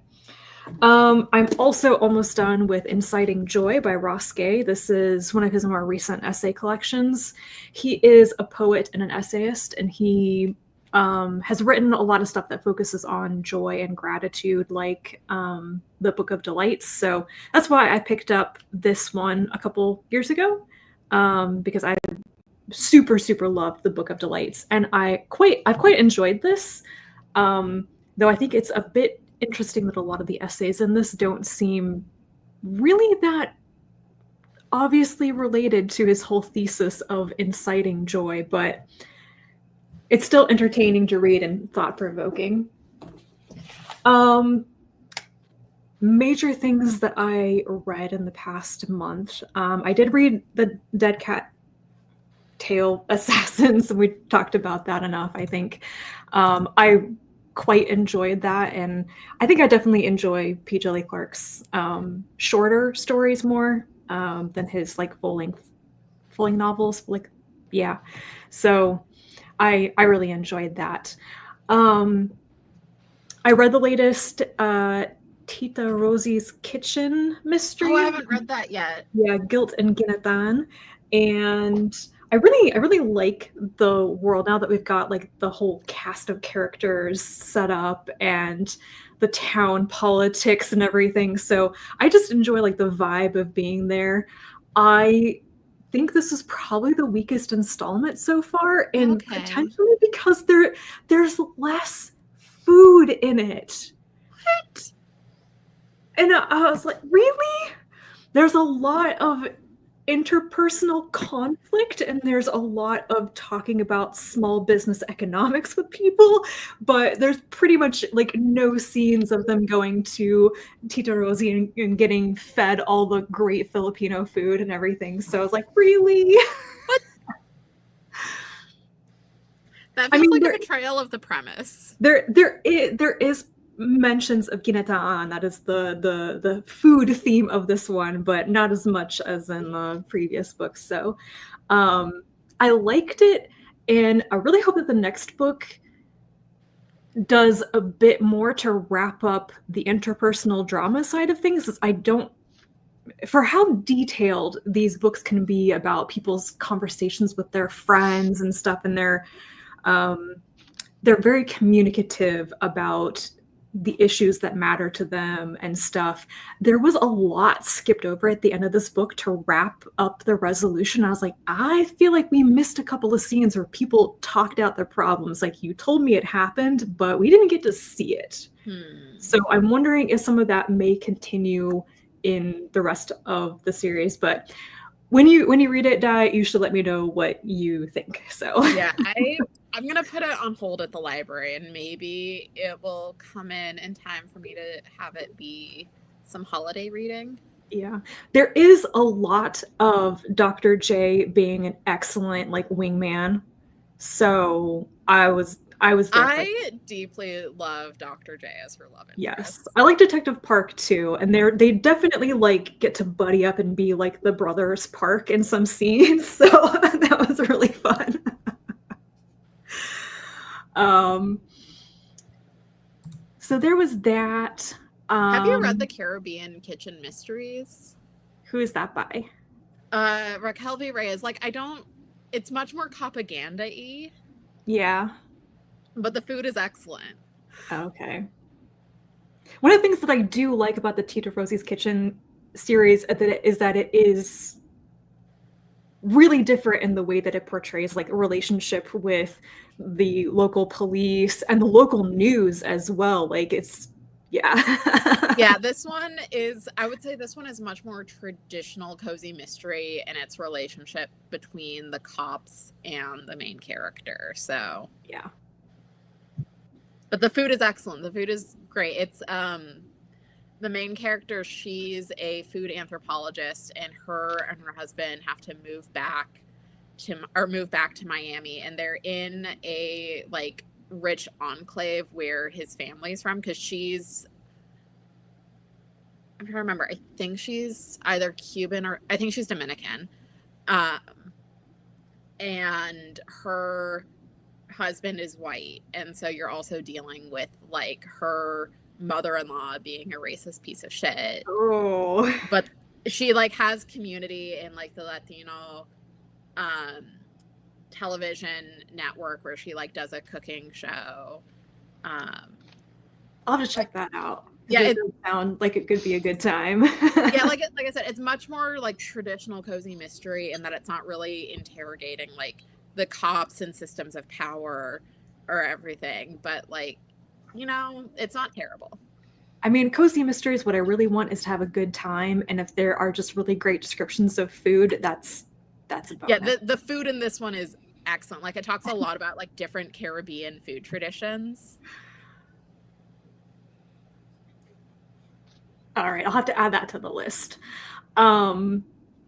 I'm also almost done with Inciting Joy by Ross Gay. This is one of his more recent essay collections. He is a poet and an essayist, and he has written a lot of stuff that focuses on joy and gratitude, like the Book of Delights. So that's why I picked up this one a couple years ago, because I super loved the Book of Delights, and I've quite enjoyed this, though I think it's a bit interesting that a lot of the essays in this don't seem really that obviously related to his whole thesis of inciting joy, but it's still entertaining to read and thought-provoking. Major things that I read in the past month. I did read the Dead Cat Tale Assassins, and we talked about that enough, I think. I quite enjoyed that, and I think I definitely enjoy P. Djeli Clark's shorter stories more than his like full-length novels. Like, yeah, so I really enjoyed that. I read the latest Tita Rosie's Kitchen mystery. Oh, I haven't read that yet. Yeah, Guilt and Ginatan, and I really like the world now that we've got like the whole cast of characters set up and the town politics and everything. So I just enjoy like the vibe of being there. I think this is probably the weakest installment so far, and potentially because there's less food in it. What? And I was like, really? There's a lot of interpersonal conflict, and there's a lot of talking about small business economics with people, but there's pretty much like no scenes of them going to Tita Rosie and getting fed all the great Filipino food and everything. So I was like, really? That feels like a betrayal of the premise. There is mentions of Ginataan, that is the food theme of this one, but not as much as in the previous books. So I liked it, and I really hope that the next book does a bit more to wrap up the interpersonal drama side of things. For how detailed these books can be about people's conversations with their friends and stuff, and their They're very communicative about the issues that matter to them and stuff. There was a lot skipped over at the end of this book to wrap up the resolution. I was like, I feel like we missed a couple of scenes where people talked out their problems. Like, you told me it happened, but we didn't get to see it. So I'm wondering if some of that may continue in the rest of the series. But when you read it, Di, you should let me know what you think. So yeah, I'm gonna put it on hold at the library, and maybe it will come in time for me to have it be some holiday reading. Yeah, there is a lot of Dr. J being an excellent like wingman. So I was there. I deeply love Dr. J as her love interest. Yes, I like Detective Park too, and they definitely like get to buddy up and be like the brothers Park in some scenes. So that was really fun. So there was that. Have you read the Caribbean Kitchen Mysteries? Who is that by? Raquel V. Reyes. Like, it's much more propaganda-y. Yeah. But the food is excellent. Okay. One of the things that I do like about the Tita Rosie's Kitchen series is that it is really different in the way that it portrays like a relationship with the local police and the local news as well. Like, it's yeah, I would say this one is much more traditional cozy mystery in its relationship between the cops and the main character. So yeah. But the food is excellent. The food is great. It's the main character, she's a food anthropologist, and her husband have to move back to Miami, and they're in a like rich enclave where his family's from, because I'm trying to remember, I think she's either Cuban or I think she's Dominican. And her husband is white, and so you're also dealing with like her mother-in-law being a racist piece of shit. Oh. But she like has community in like the Latino television network where she like does a cooking show. I'll have to check that out. Yeah, it does sound like it could be a good time. Yeah, like I said, it's much more like traditional cozy mystery in that it's not really interrogating like the cops and systems of power or everything, but like, you know, it's not terrible. I mean, cozy mysteries, what I really want is to have a good time, and if there are just really great descriptions of food, that's a bonus. Yeah, the food in this one is excellent. Like, it talks a lot about like different Caribbean food traditions. All right, I'll have to add that to the list.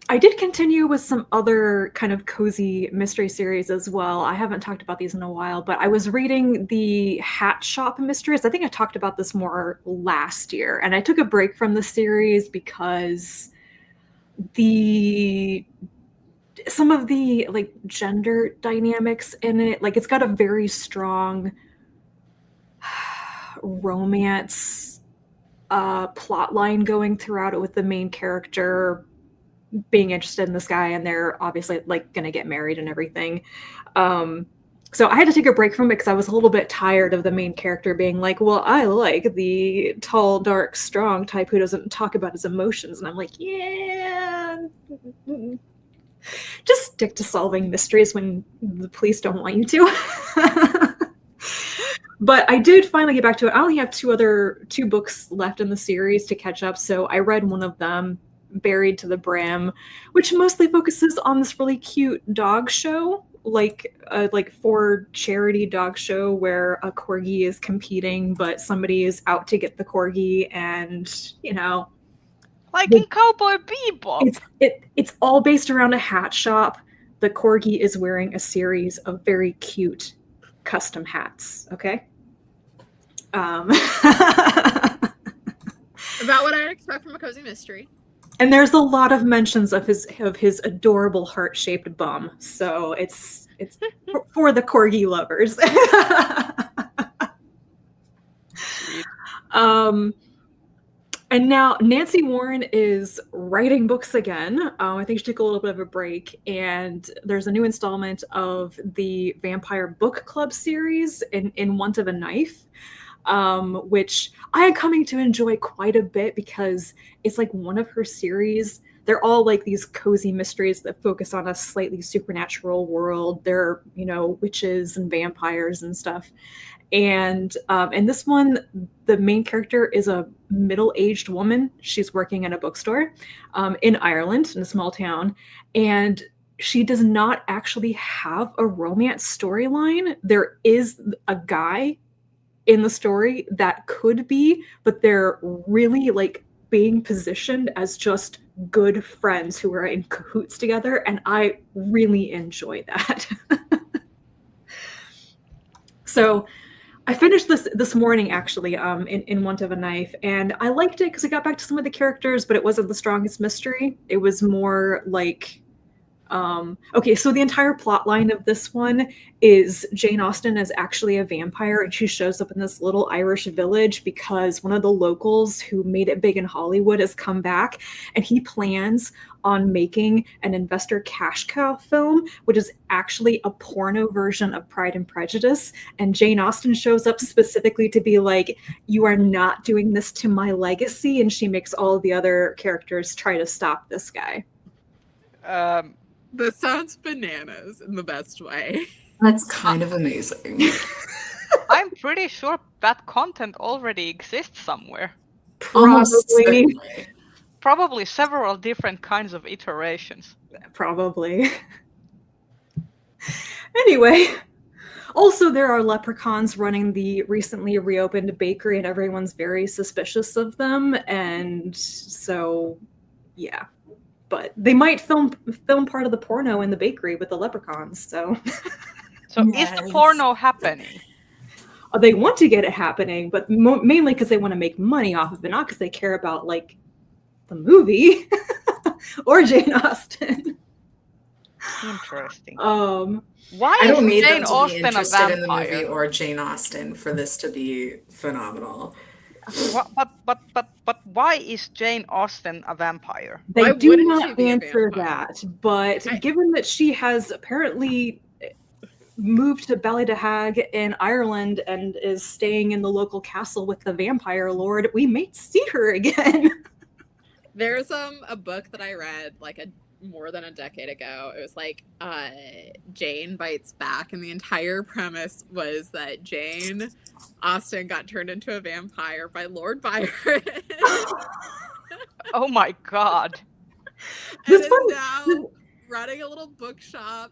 I did continue with some other kind of cozy mystery series as well. I haven't talked about these in a while, but I was reading the Hat Shop Mysteries. I think I talked about this more last year, and I took a break from the series because some of the like gender dynamics in it, like it's got a very strong romance plot line going throughout it, with the main character being interested in this guy, and they're obviously like gonna get married and everything. So I had to take a break from it because I was a little bit tired of the main character being like, well, I like the tall, dark, strong type who doesn't talk about his emotions. And I'm like, yeah, just stick to solving mysteries when the police don't want you to. But I did finally get back to it. I only have two books left in the series to catch up, so I read one of them, Buried to the Brim, which mostly focuses on this really cute dog show, like for charity dog show where a corgi is competing, but somebody is out to get the corgi, and you know, like in Cowboy Bebop. It's all based around a hat shop. The corgi is wearing a series of very cute custom hats. Okay. About what I'd expect from a cozy mystery. And there's a lot of mentions of his adorable heart-shaped bum. So it's for the corgi lovers. And now Nancy Warren is writing books again. I think she took a little bit of a break, and there's a new installment of the Vampire Book Club series in Want of a Knife, which I am coming to enjoy quite a bit because it's like one of her series. They're all like these cozy mysteries that focus on a slightly supernatural world. They're, witches and vampires and stuff. And in this one, the main character is a middle-aged woman. She's working in a bookstore in Ireland, in a small town. And she does not actually have a romance storyline. There is a guy in the story that could be, but they're really like being positioned as just good friends who are in cahoots together. And I really enjoy that. So I finished this morning, actually, in Want of a Knife, and I liked it because it got back to some of the characters, but it wasn't the strongest mystery. It was more like, okay, so the entire plot line of this one is Jane Austen is actually a vampire, and she shows up in this little Irish village because one of the locals who made it big in Hollywood has come back, and he plans on making an investor cash cow film, which is actually a porno version of Pride and Prejudice. And Jane Austen shows up specifically to be like, you are not doing this to my legacy. And she makes all the other characters try to stop this guy. This sounds bananas in the best way. That's kind of amazing. I'm pretty sure that content already exists somewhere. Almost Probably. certainly. Probably several different kinds of iterations. Probably. Anyway, also there are leprechauns running the recently reopened bakery, and everyone's very suspicious of them. And so, yeah. But they might film part of the porno in the bakery with the leprechauns. So, So is the porno happening? They want to get it happening, but mainly because they want to make money off of it, not because they care about like the movie or Jane Austen. Interesting. Why I don't is need Jane them to Austen be a interested in the vampire? movie or Jane Austen for this to be phenomenal. But why is Jane Austen a vampire? They Why do wouldn't she not be a answer vampire? that, but given that she has apparently moved to Ballydehague in Ireland and is staying in the local castle with the vampire lord, we may see her again. There's a book that I read like more than a decade ago. It was like Jane Bites Back, and the entire premise was that Jane Austen got turned into a vampire by Lord Byron. Oh my god. And is now running a little bookshop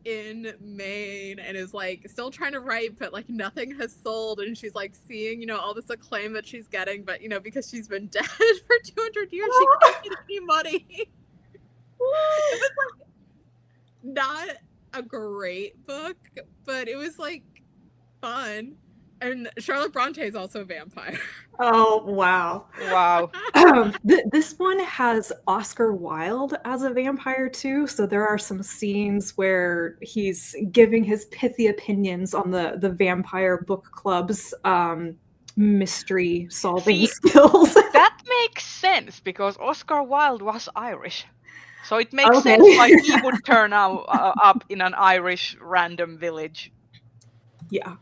in Maine and is like still trying to write, but like nothing has sold, and she's like seeing all this acclaim that she's getting, but because she's been dead for 200 years, she can't get any money. It was like not a great book, but it was like fun. And Charlotte Bronte is also a vampire. Oh, wow. Wow. This one has Oscar Wilde as a vampire too, so there are some scenes where he's giving his pithy opinions on the vampire book club's mystery solving skills. That makes sense because Oscar Wilde was Irish. So it makes Okay. sense why he would turn up in an Irish random village. Yeah.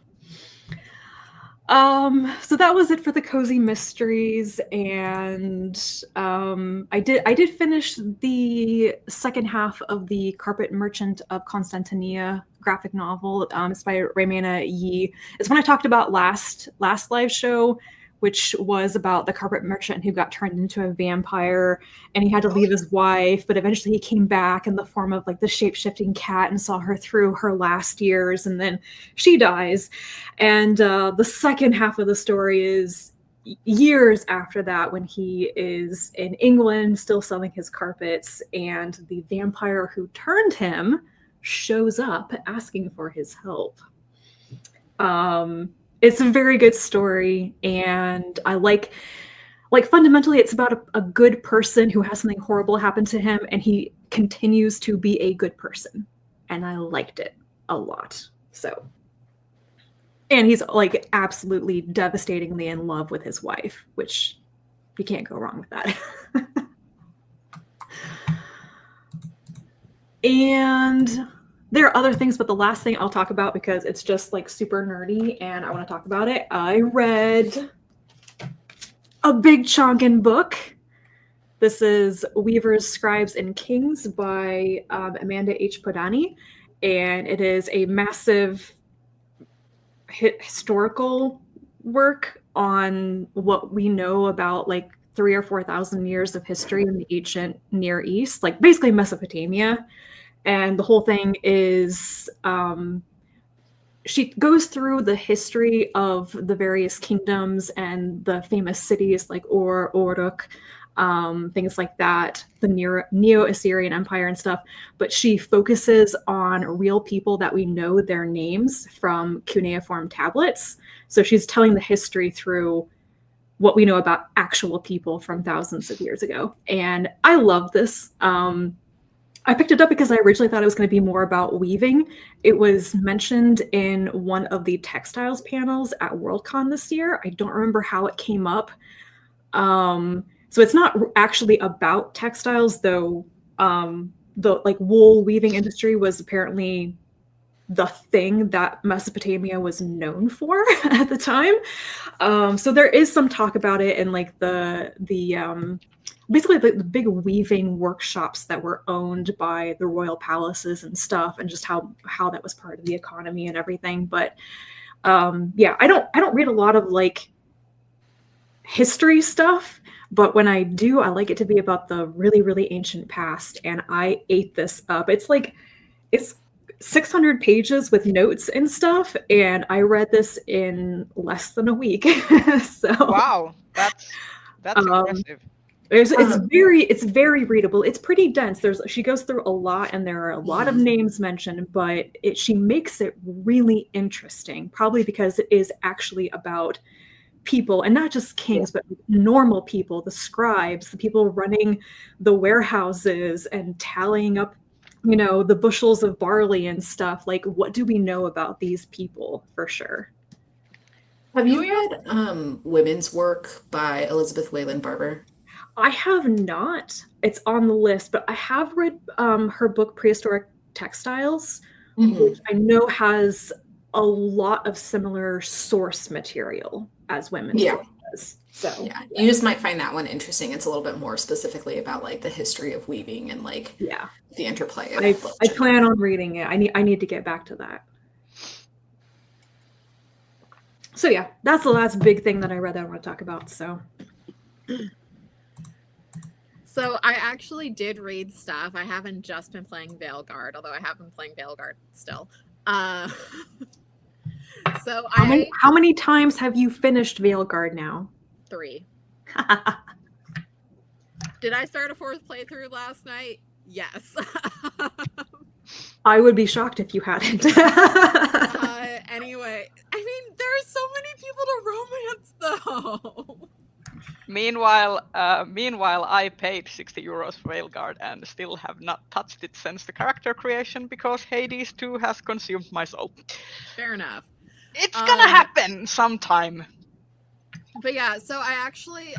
So that was it for the cozy mysteries, and I did finish the second half of the Carpet Merchant of Constantinia graphic novel. It's by Raymana Yee. It's one I talked about last live show, which was about the carpet merchant who got turned into a vampire, and he had to leave his wife, but eventually he came back in the form of like the shape-shifting cat and saw her through her last years, and then she dies. And the second half of the story is years after that, when he is in England still selling his carpets, and the vampire who turned him shows up asking for his help. It's a very good story, and I like fundamentally it's about a good person who has something horrible happen to him, and he continues to be a good person, and I liked it a lot. So, and he's like absolutely devastatingly in love with his wife, which you can't go wrong with that. And there are other things, but the last thing I'll talk about, because it's just like super nerdy and I want to talk about it, I read a big chonkin book. This is Weavers, Scribes, and Kings by Amanda H. Podany, and it is a massive historical work on what we know about like 3,000 or 4,000 years of history in the ancient Near East, like basically Mesopotamia. And the whole thing is she goes through the history of the various kingdoms and the famous cities like Ur, Uruk, things like that, the Neo-Assyrian Empire and stuff. But she focuses on real people that we know their names from cuneiform tablets. So she's telling the history through what we know about actual people from thousands of years ago. And I love this. I picked it up because I originally thought it was going to be more about weaving. It was mentioned in one of the textiles panels at Worldcon this year. I don't remember how it came up. So it's not actually about textiles, though. The like wool weaving industry was apparently the thing that Mesopotamia was known for at the time. So there is some talk about it and like the basically the big weaving workshops that were owned by the royal palaces and stuff, and just how that was part of the economy and everything. But yeah, I don't read a lot of like history stuff, but when I do, I like it to be about the really, really ancient past. And I ate this up. It's 600 pages with notes and stuff, and I read this in less than a week. So Wow, that's impressive. It's very readable. It's pretty dense. She goes through a lot, and there are a lot of names mentioned, but she makes it really interesting, probably because it is actually about people, and not just kings, but normal people, the scribes, the people running the warehouses and tallying up, the bushels of barley and stuff. Like, what do we know about these people for sure? Have you read Women's Work by Elizabeth Wayland Barber? I have not. It's on the list, but I have read her book Prehistoric Textiles, which I know has a lot of similar source material as Women's Work does. So yeah, you just might find that one interesting. It's a little bit more specifically about like the history of weaving and like the interplay of I plan on reading it. I need to get back to that. So yeah, that's the last big thing that I read that I want to talk about. So I actually did read stuff. I haven't just been playing Veilguard, although I have been playing Veilguard still. So how many times have you finished Veilguard now? 3. Did I start a 4th playthrough last night? Yes. I would be shocked if you hadn't. Anyway, I mean, there are so many people to romance, though. Meanwhile, I paid 60 euros for Veilguard and still have not touched it since the character creation because Hades 2 has consumed my soul. Fair enough. It's gonna happen sometime. But yeah, so I actually,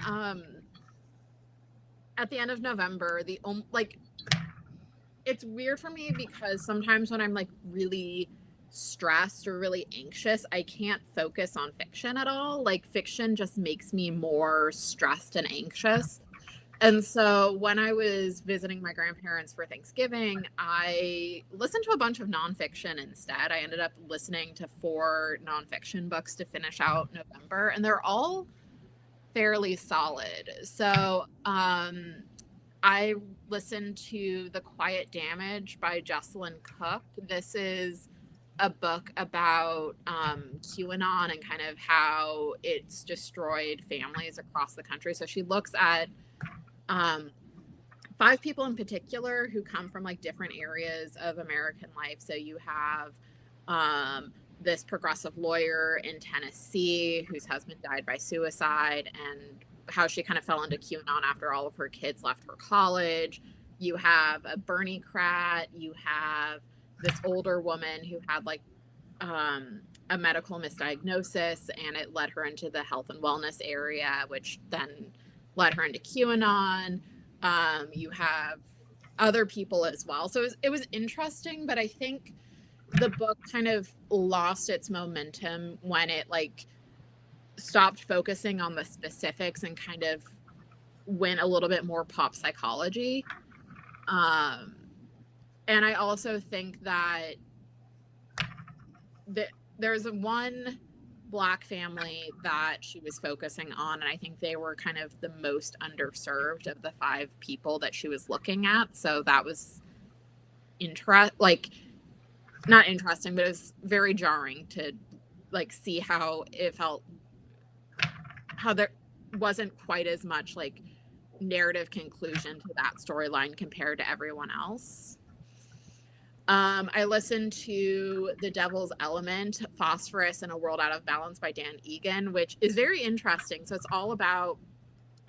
at the end of November, it's weird for me because sometimes when I'm like really stressed or really anxious, I can't focus on fiction at all. Like, fiction just makes me more stressed and anxious. And so when I was visiting my grandparents for Thanksgiving, I listened to a bunch of nonfiction instead. I ended up listening to 4 nonfiction books to finish out November, and they're all fairly solid. So I listened to The Quiet Damage by Jessalyn Cook. This is a book about QAnon and kind of how it's destroyed families across the country. So she looks at 5 people in particular who come from like different areas of American life. So you have this progressive lawyer in Tennessee whose husband died by suicide, and how she kind of fell into QAnon after all of her kids left for college. You have a Bernie Krat. You have this older woman who had like a medical misdiagnosis, and it led her into the health and wellness area, which then led her into QAnon. You have other people as well. So it was interesting, but I think the book kind of lost its momentum when it like stopped focusing on the specifics and kind of went a little bit more pop psychology. And I also think that there's one Black family that she was focusing on, and I think they were kind of the most underserved of the 5 people that she was looking at. So that was not interesting, but it was very jarring to like see how it felt, how there wasn't quite as much like narrative conclusion to that storyline compared to everyone else. I listened to The Devil's Element, Phosphorus in a World Out of Balance by Dan Egan, which is very interesting. So it's all about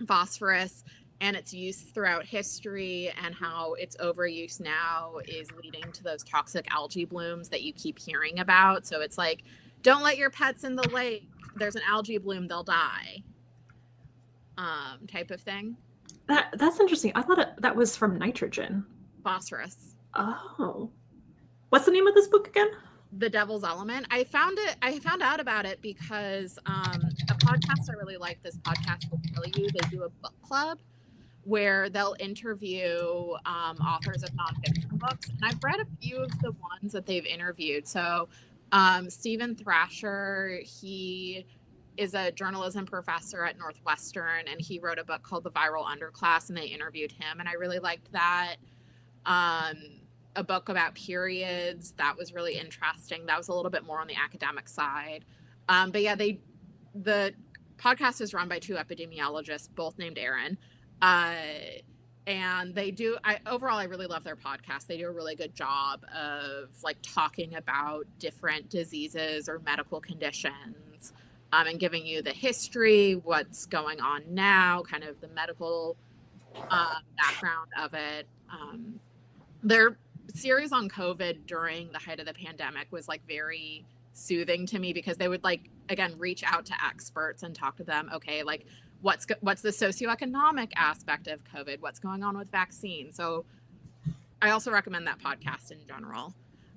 phosphorus and its use throughout history and how its overuse now is leading to those toxic algae blooms that you keep hearing about. So it's like, don't let your pets in the lake. There's an algae bloom, they'll die. Type of thing. That's interesting. I thought that was from nitrogen. Phosphorus. Oh. What's the name of this book again? The Devil's Element. I found out about it because a podcast I really like, this podcast Will Kill You, they do a book club where they'll interview authors of nonfiction books. And I've read a few of the ones that they've interviewed. So Stephen Thrasher, he is a journalism professor at Northwestern, and he wrote a book called The Viral Underclass, and they interviewed him, and I really liked that. A book about periods, that was really interesting. That was a little bit more on the academic side. But yeah, the podcast is run by 2 epidemiologists, both named Aaron. And they do, overall, I really love their podcast. They do a really good job of like talking about different diseases or medical conditions, and giving you the history, what's going on now, kind of the medical background of it. Their series on COVID during the height of the pandemic was like very soothing to me because they would like, again, reach out to experts and talk to them. Okay, like what's the socioeconomic aspect of COVID? What's going on with vaccines? So I also recommend that podcast in general.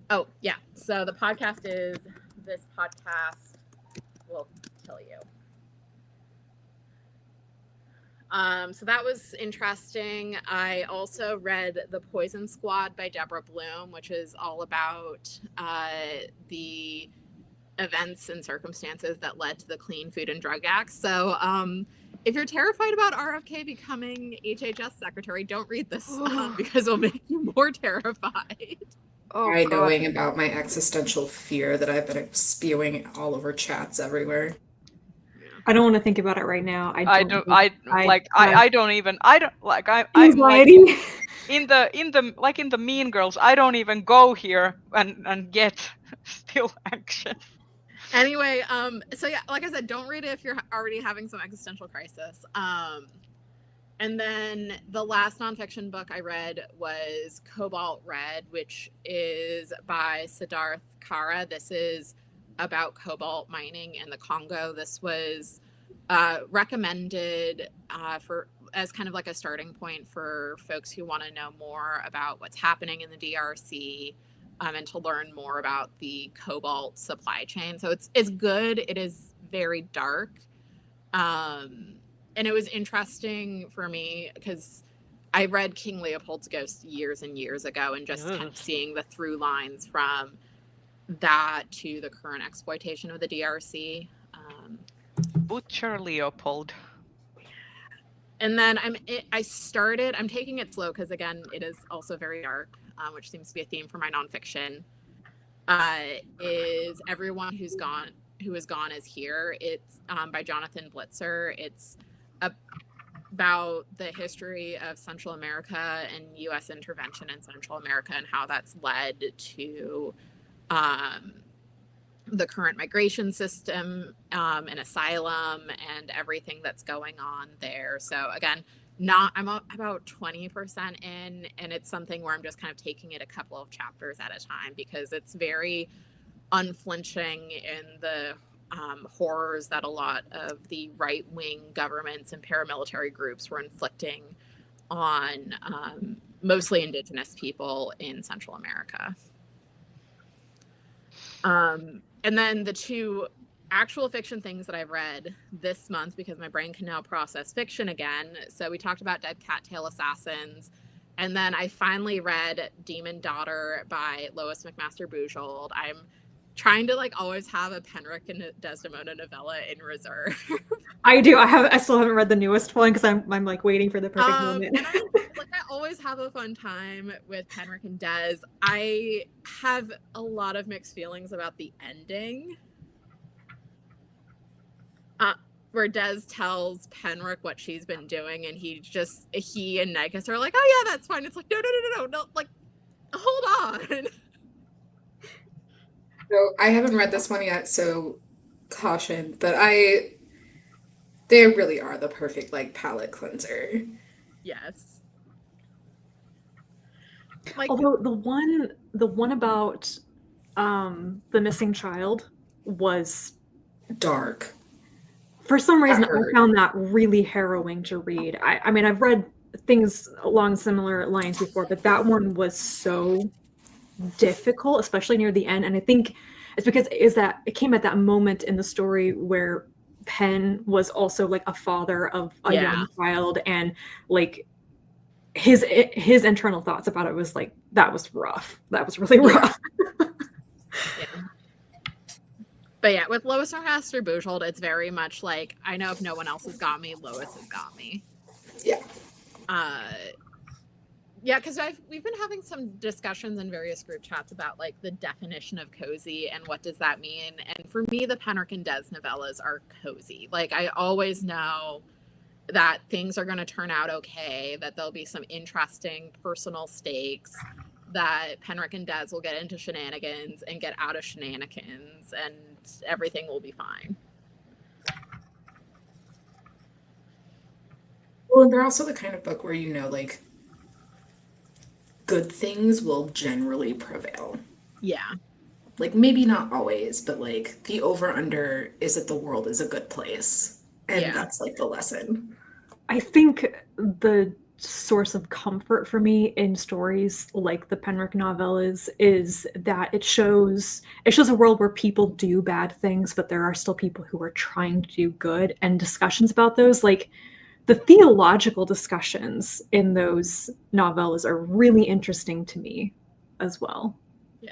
Oh yeah, so the podcast is This Podcast Will Kill You. So that was interesting. I also read The Poison Squad by Deborah Bloom, which is all about the events and circumstances that led to the Clean Food and Drug Act. So if you're terrified about RFK becoming HHS secretary, don't read this because it'll make you more terrified. Very knowing about my existential fear that I've been spewing all over chats everywhere. I don't want to think about it right now. I don't even anxiety. in the Mean Girls, I don't even go here and get still anxious. Anyway, so yeah, like I said, don't read it if you're already having some existential crisis. And then the last nonfiction book I read was Cobalt Red, which is by Siddharth Kara. This is about cobalt mining in the Congo. This was recommended as kind of like a starting point for folks who want to know more about what's happening in the DRC and to learn more about the cobalt supply chain. So it's good. It is very dark. And it was interesting for me because I read King Leopold's Ghost years and years ago, and just kind of seeing the through lines from that to the current exploitation of the DRC. Butcher Leopold. And then I'm taking it slow because again, it is also very dark, which seems to be a theme for my nonfiction. Is Everyone Who Is Gone Is Here. It's by Jonathan Blitzer. It's about the history of Central America and U.S. intervention in Central America and how that's led to the current migration system and asylum and everything that's going on there. So again, I'm about 20% in, and it's something where I'm just kind of taking it a couple of chapters at a time because it's very unflinching in the horrors that a lot of the right-wing governments and paramilitary groups were inflicting on mostly indigenous people in Central America. And then the two actual fiction things that I've read this month, because my brain can now process fiction again. So we talked about Dead Cattail Assassins. And then I finally read Demon Daughter by Lois McMaster Bujold. I'm trying to like always have a Penric and Desdemona novella in reserve. I do. I still haven't read the newest one because I'm like waiting for the perfect moment. And I always have a fun time with Penric and Des. I have a lot of mixed feelings about the ending. Where Des tells Penric what she's been doing, and he and Negus are like, "Oh yeah, that's fine." It's like, no, like, hold on. So I haven't read this one yet, so caution. But they really are the perfect like palate cleanser. Yes. Like, although the one about the missing child was dark. For some reason, I found that really harrowing to read. I mean, I've read things along similar lines before, but that one was so difficult, especially near the end. And I think it's because it came at that moment in the story where Penn was also like a father of a young child, and like his internal thoughts about it was like, that was rough. That was really rough. But yeah, with Lois McMaster Bujold, it's very much like, I know if no one else has got me, Lois has got me. Yeah. Yeah, because we've been having some discussions in various group chats about like the definition of cozy and what does that mean. And for me, the Penric and Des novellas are cozy. Like, I always know that things are going to turn out okay, that there'll be some interesting personal stakes, that Penric and Des will get into shenanigans and get out of shenanigans, and everything will be fine. Well, they're also the kind of book where, you know, like, good things will generally prevail. Yeah. Like, maybe not always, but like the over-under is that the world is a good place. And that's like the lesson. I think the source of comfort for me in stories like the Penric novellas is that it shows a world where people do bad things, but there are still people who are trying to do good, and discussions about those, like the theological discussions in those novellas, are really interesting to me as well. Yeah.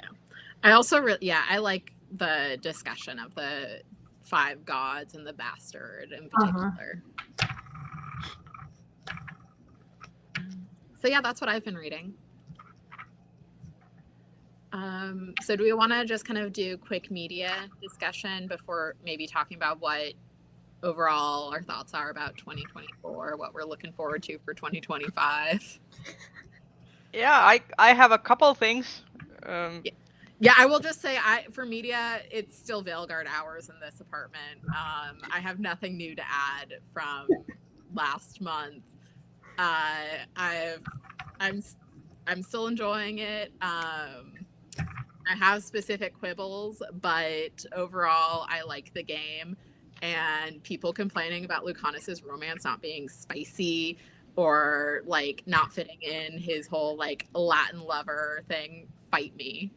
I also I like the discussion of the 5 gods and the bastard in particular. So yeah, that's what I've been reading. So do we want to just kind of do quick media discussion before maybe talking about what overall our thoughts are about 2024, what we're looking forward to for 2025? Yeah, I have a couple things. Yeah, I will just say, for media, it's still Veilguard hours in this apartment. I have nothing new to add from last month. I'm still enjoying it. I have specific quibbles, but overall, I like the game. And people complaining about Lucanus's romance not being spicy or like not fitting in his whole like Latin lover thing, fight me.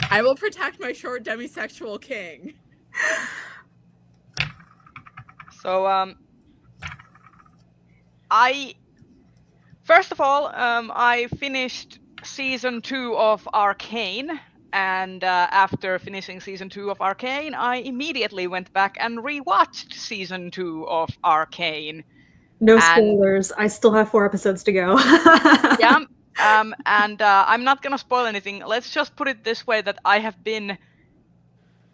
I will protect my short demisexual king. So first of all, I finished season 2 of Arcane, and after finishing season 2 of Arcane, I immediately went back and rewatched season 2 of Arcane. No spoilers. I still have 4 episodes to go. Yeah. And I'm not gonna spoil anything. Let's just put it this way, that I have been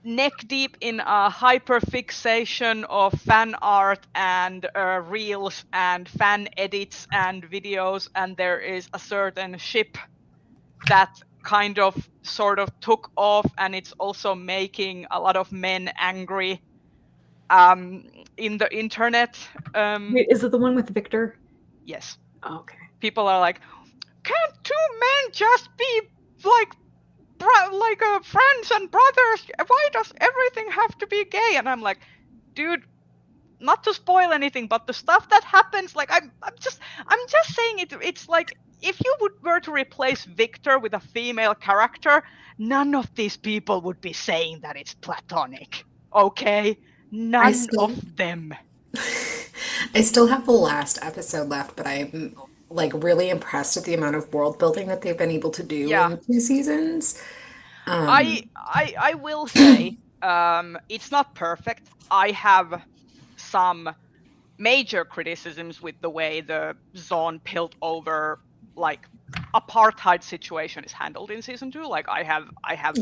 neck deep in a hyperfixation of fan art and reels and fan edits and videos, and there is a certain ship that kind of sort of took off, and it's also making a lot of men angry in the internet. Wait, is it the one with Victor? Yes. Oh, okay. People are like, can't 2 men just be like friends and brothers. Why does everything have to be gay? And I'm like, dude, not to spoil anything, but the stuff that happens, like I'm just saying it. It's like if you were to replace Victor with a female character, none of these people would be saying that it's platonic. Okay, none of them. I still have the last episode left, but I'm like really impressed with the amount of world building that they've been able to do in 2 seasons. I will say it's not perfect. I have some major criticisms with the way the Zone Piltover like apartheid situation is handled in season 2. Like I have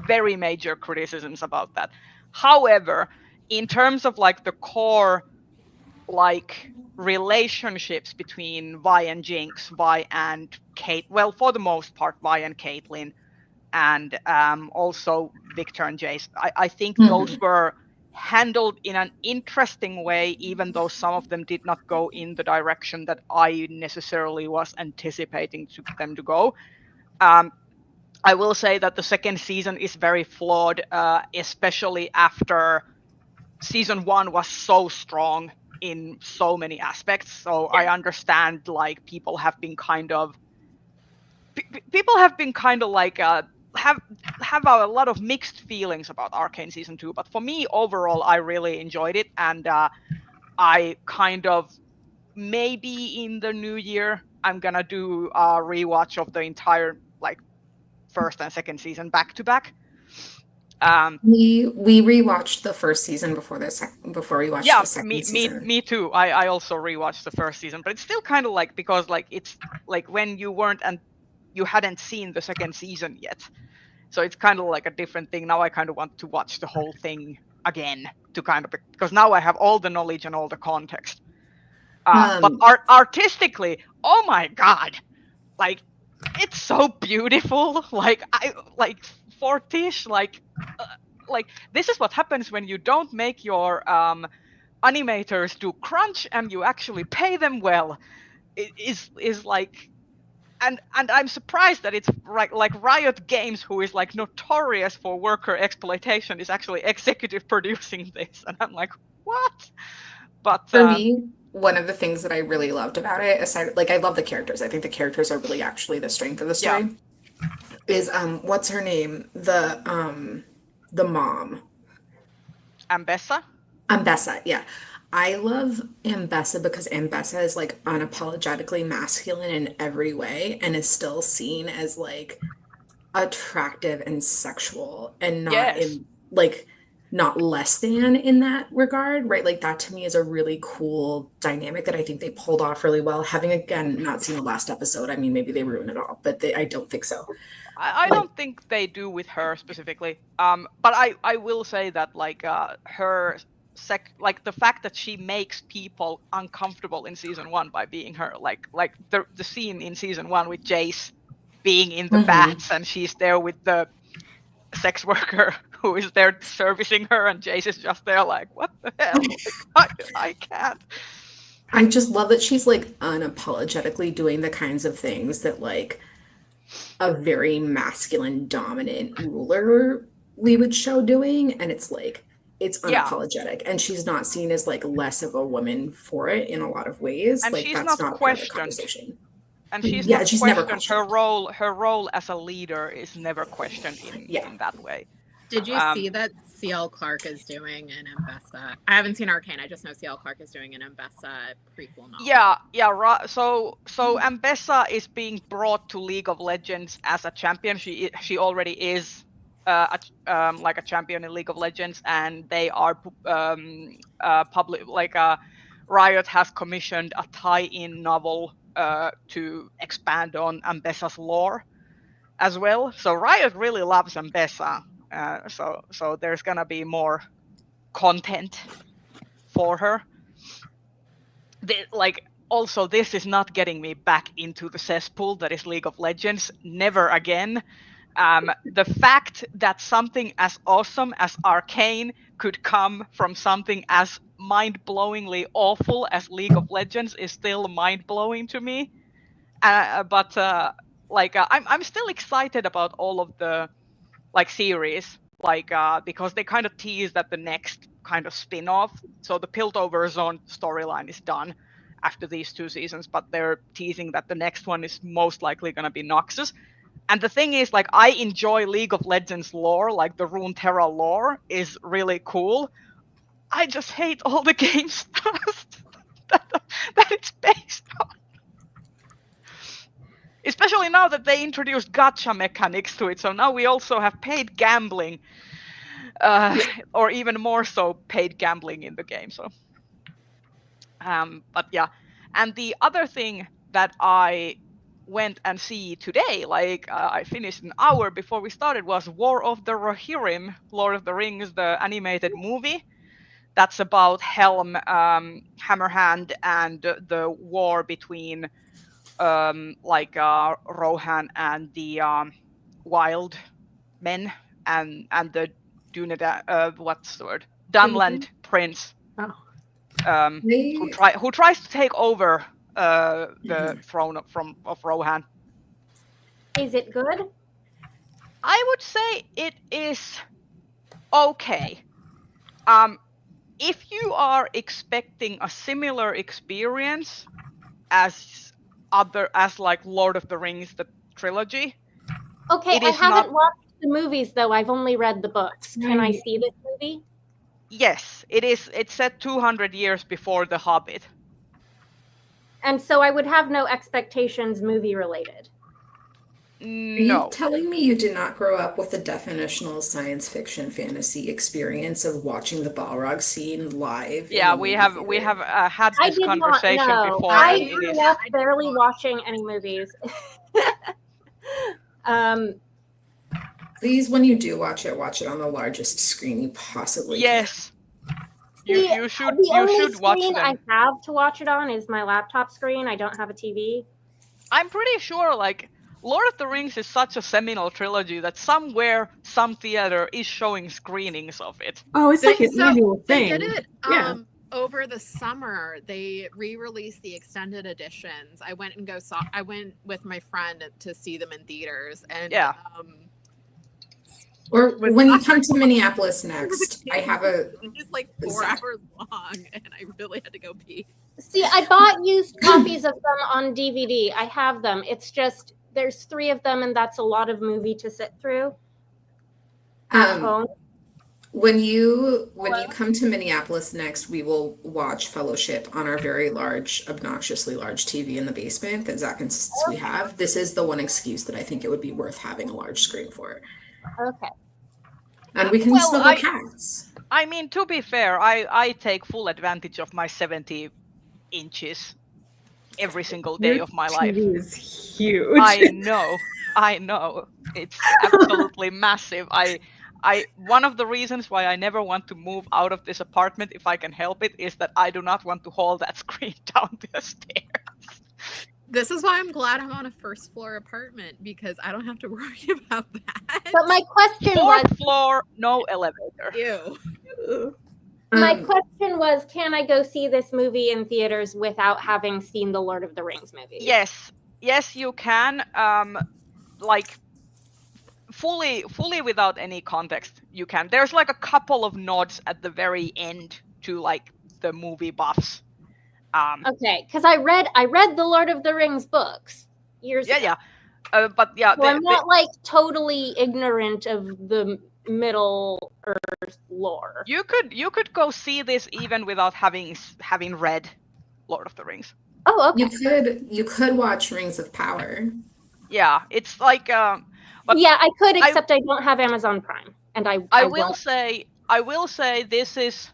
very major criticisms about that. However, in terms of like the core like relationships between Vi and Jinx, Vi and Kate, well, for the most part, Vi and Caitlyn, and also Victor and Jace, I think those were handled in an interesting way, even though some of them did not go in the direction that I necessarily was anticipating them to go. I will say that the second season is very flawed, especially after season 1 was so strong in so many aspects. So I understand like people have been kind of like have a lot of mixed feelings about Arcane season 2, but for me overall I really enjoyed it, and I kind of maybe in the new year I'm gonna do a rewatch of the entire like first and second season back to back. We rewatched the first season before we watched the second season. Me too. I also rewatched the first season, but it's still kind of like, because like it's like when you weren't and you hadn't seen the second season yet, so it's kind of like a different thing. Now I kind of want to watch the whole thing again to kind of, because now I have all the knowledge and all the context. But artistically, oh my god, like it's so beautiful. Like Fortiche, like this is what happens when you don't make your animators do crunch and you actually pay them well. It is like, and I'm surprised that it's like Riot Games, who is like notorious for worker exploitation, is actually executive producing this, and I'm like, what? But for me, one of the things that I really loved about it, aside, like I love the characters. I think the characters are really actually the strength of the story. Is what's her name? The mom. Ambessa? Ambessa, yeah. I love Ambessa because Ambessa is like unapologetically masculine in every way and is still seen as like attractive and sexual and not in like not less than in that regard, right? Like that to me is a really cool dynamic that I think they pulled off really well. Having again not seen the last episode, I mean maybe they ruined it all, but I don't think so. I don't think they do with her specifically. But I will say that like her like the fact that she makes people uncomfortable in season 1 by being her, like the scene in season 1 with Jace being in the vats and she's there with the sex worker who is there servicing her, and Jace is just there like, what the hell? Like, I can't. I just love that she's like unapologetically doing the kinds of things that like a very masculine dominant ruler we would show doing, and it's like it's unapologetic, and she's not seen as like less of a woman for it in a lot lot of ways. And like she's that's not not questioned. part of the conversation. And she's Yeah, not she's never questioned. Her role as a leader is never questioned in that way. Did you see that CL Clark is doing an Ambessa? I haven't seen Arcane. I just know CL Clark is doing an Ambessa prequel novel. Yeah. So Ambessa is being brought to League of Legends as a champion. She already is like a champion in League of Legends, and they are public. Like Riot has commissioned a tie-in novel to expand on Ambessa's lore as well. So Riot really loves Ambessa. So there's gonna be more content for her. Also, this is not getting me back into the cesspool that is League of Legends. Never again. The fact that something as awesome as Arcane could come from something as mind-blowingly awful as League of Legends is still mind-blowing to me. But like I'm still excited about all of the like series, like because they kind of tease that the next kind of spin-off. So the Piltover Zone storyline is done after these 2 seasons, but they're teasing that the next one is most likely going to be Noxus. And the thing is, like, I enjoy League of Legends lore, like the Runeterra lore is really cool. I just hate all the games that it's based on. Especially now that they introduced gacha mechanics to it, so now we also have paid gambling, or even more so paid gambling in the game. So, but yeah, and the other thing that I went and see today, like I finished an hour before we started, was War of the Rohirrim, Lord of the Rings, the animated movie. That's about Helm, Hammerhand, and the war between Rohan and the wild men and the what's the word? Dunland prince. Oh. Who tries to take over the throne of Rohan. Is it good? I would say it is okay. If you are expecting a similar experience as like Lord of the Rings, the trilogy. Okay, I haven't watched the movies though. I've only read the books. Can I see this movie? Yes, it is. It's set 200 years before The Hobbit. And so I would have no expectations movie related. Are you telling me you did not grow up with the definitional science fiction fantasy experience of watching the Balrog scene live? Yeah, we have had this conversation before. I grew up barely watching any movies. Please, when you do watch it on the largest screen you possibly can. Yes. You should watch them. The only screen I have to watch it on is my laptop screen. I don't have a TV. I'm pretty sure, like, Lord of the Rings is such a seminal trilogy that somewhere, some theater is showing screenings of it. Oh, it's like an annual thing. They did it over the summer. They re-released the extended editions. I went with my friend to see them in theaters, and or when you come to Minneapolis next, I have it's like 4 hours long, and I really had to go pee. See, I bought used copies of them on DVD. I have them. It's just there's 3 of them, and that's a lot of movie to sit through. When you come to Minneapolis next, we will watch Fellowship on our very large, obnoxiously large TV in the basement that Zach insists we have. This is the one excuse that I think it would be worth having a large screen for. Okay. And we can snuggle cats. I mean, to be fair, I take full advantage of my 70 inches every single day of my life. TV is huge. I know. It's absolutely massive. One of the reasons why I never want to move out of this apartment, if I can help it, is that I do not want to haul that screen down the stairs. This is why I'm glad I'm on a 1st floor apartment, because I don't have to worry about that. But my question 4th floor, no elevator. Ew. My question was, can I go see this movie in theaters without having seen the Lord of the Rings movie? Yes, you can. Like fully without any context, you can. There's like a couple of nods at the very end to like the movie buffs. Okay, because I read the Lord of the Rings books years ago. Yeah. But yeah, so I'm not like totally ignorant of the Middle Earth lore. You could go see this even without having read Lord of the Rings. Oh, okay. You could watch Rings of Power. Yeah, it's like but yeah, I could, except I don't have Amazon Prime, and I will say this is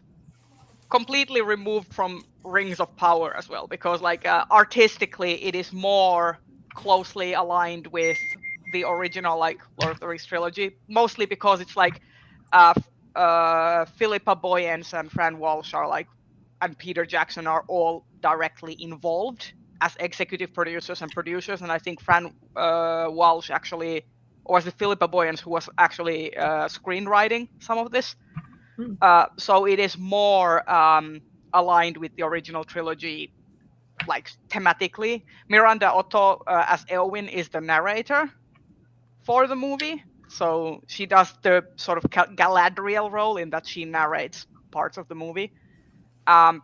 completely removed from Rings of Power as well, because like artistically it is more closely aligned with the original like Lord of the Rings trilogy, mostly because it's like Philippa Boyens and Fran Walsh are like, and Peter Jackson are all directly involved as executive producers and producers, and I think Fran Walsh actually, or was it Philippa Boyens who was actually screenwriting some of this? So it is more aligned with the original trilogy like thematically. Miranda Otto as Eowyn is the narrator for the movie, so she does the sort of Galadriel role in that she narrates parts of the movie. And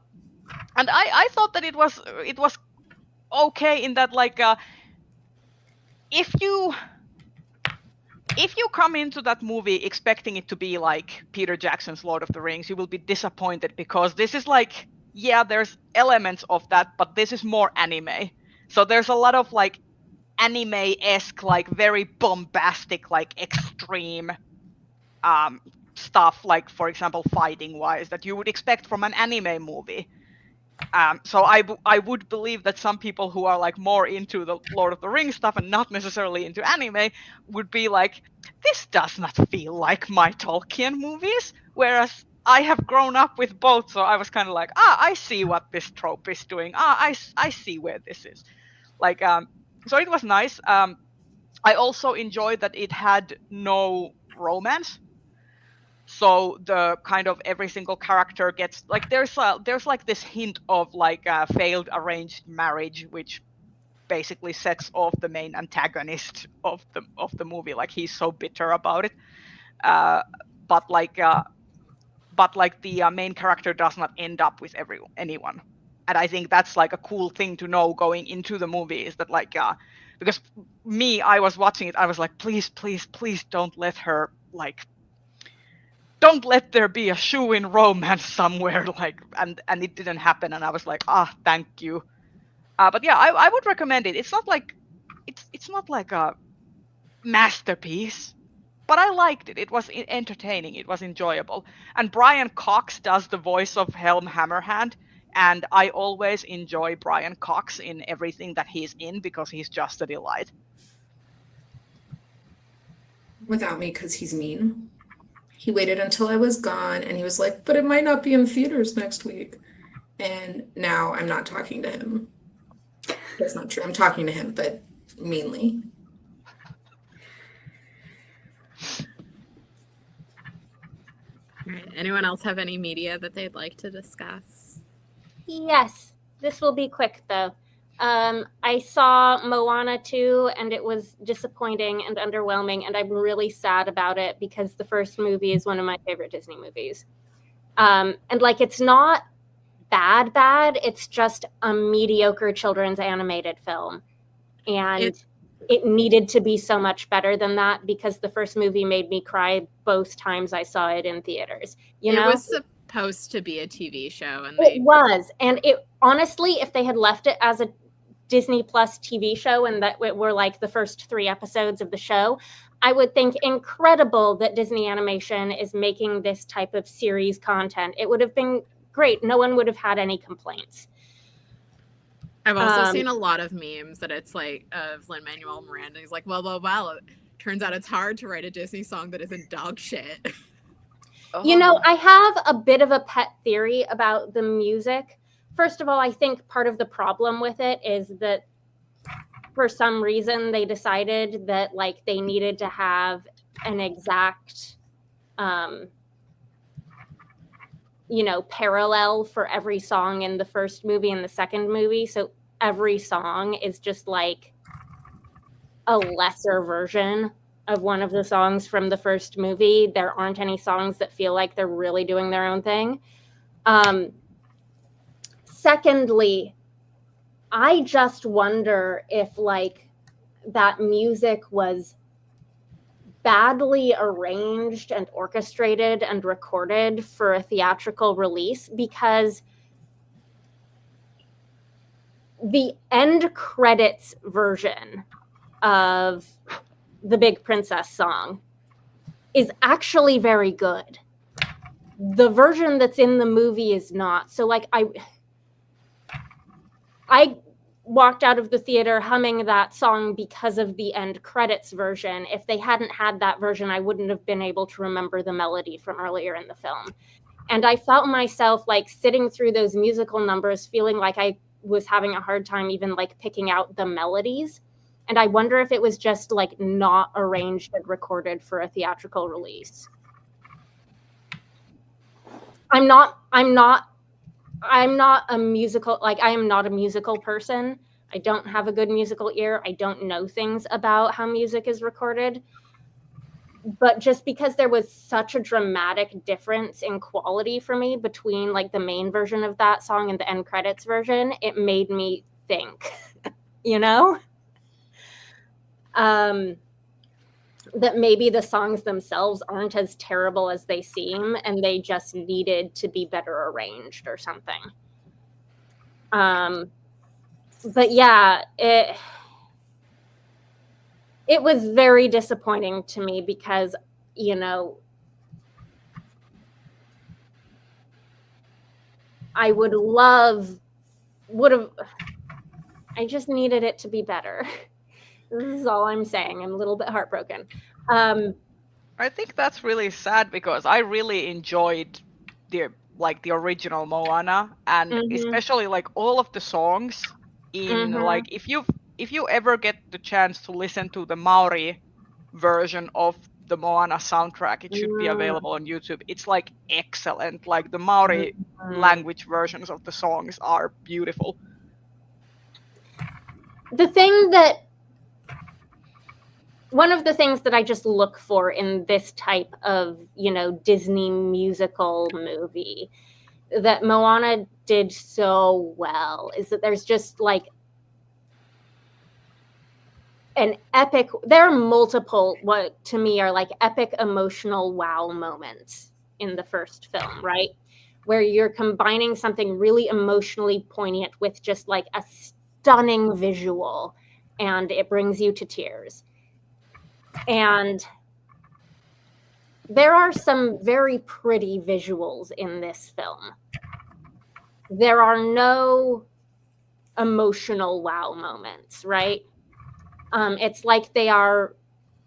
I thought that it was okay in that, like, if you come into that movie expecting it to be like Peter Jackson's Lord of the Rings, you will be disappointed, because this is like, yeah, there's elements of that, but this is more anime. So there's a lot of like anime-esque, like very bombastic, like extreme stuff, like, for example, fighting wise, that you would expect from an anime movie. So I would believe that some people who are like more into the Lord of the Rings stuff and not necessarily into anime would be like, this does not feel like my Tolkien movies, whereas I have grown up with both, so I was kind of like, I see what this trope is doing. I see where this is. Like, so it was nice. I also enjoyed that it had no romance. So the kind of every single character gets like, there's like this hint of like a failed arranged marriage, which basically sets off the main antagonist of the movie. Like, he's so bitter about it. But the main character does not end up with anyone. And I think that's like a cool thing to know going into the movie, is that like, because I was watching it, I was like, please don't let her, like, don't let there be a shoe-in romance somewhere, like, and it didn't happen, and I was like, thank you. But yeah, I would recommend it. It's not like a masterpiece, but I liked it. It was entertaining. It was enjoyable. And Brian Cox does the voice of Helm Hammerhand, and I always enjoy Brian Cox in everything that he's in, because he's just a delight. Without me, because he's mean. He waited until I was gone, and he was like, but it might not be in theaters next week. And now I'm not talking to him. That's not true. I'm talking to him, but meanly. All right. Anyone else have any media that they'd like to discuss? Yes, this will be quick though. I saw Moana 2, and it was disappointing and underwhelming, and I'm really sad about it, because the first movie is one of my favorite Disney movies. And like, it's not bad, it's just a mediocre children's animated film. And it needed to be so much better than that, because the first movie made me cry both times I saw it in theaters. You know? It was supposed to be a TV show, and it was. And it honestly, if they had left it as a Disney Plus TV show, and that were like the first 3 episodes of the show, I would think incredible that Disney Animation is making this type of series content. It would have been great. No one would have had any complaints. I've also seen a lot of memes that it's like of Lin-Manuel Miranda. He's like, well, it turns out it's hard to write a Disney song that isn't dog shit. You know, I have a bit of a pet theory about the music. First of all, I think part of the problem with it is that for some reason they decided that like they needed to have an exact, parallel for every song in the first movie and the second movie. So every song is just like a lesser version of one of the songs from the first movie. There aren't any songs that feel like they're really doing their own thing. Secondly, I just wonder if like that music was badly arranged and orchestrated and recorded for a theatrical release, because the end credits version of the Big Princess song is actually very good. The version that's in the movie is not. So like I walked out of the theater humming that song because of the end credits version. If they hadn't had that version, I wouldn't have been able to remember the melody from earlier in the film. And I felt myself like sitting through those musical numbers feeling like I was having a hard time even like picking out the melodies. And I wonder if it was just like not arranged and recorded for a theatrical release. I'm not I'm not a musical, like I am not a musical person. I don't have a good musical ear. I don't know things about how music is recorded. But just because there was such a dramatic difference in quality for me between like the main version of that song and the end credits version, it made me think, you know? That maybe the songs themselves aren't as terrible as they seem, and they just needed to be better arranged or something. But yeah, it was very disappointing to me because, you know, I I just needed it to be better. This is all I'm saying. I'm a little bit heartbroken. I think that's really sad because I really enjoyed the original Moana, and especially like all of the songs in like if you ever get the chance to listen to the Maori version of the Moana soundtrack, it should be available on YouTube. It's like excellent. Like the Maori language versions of the songs are beautiful. One of the things that I just look for in this type of, you know, Disney musical movie that Moana did so well is that there's just like an epic, there are multiple, what to me are like epic emotional wow moments in the first film, right? Where you're combining something really emotionally poignant with just like a stunning visual, and it brings you to tears. And there are some very pretty visuals in this film. There are no emotional wow moments, right? It's like they are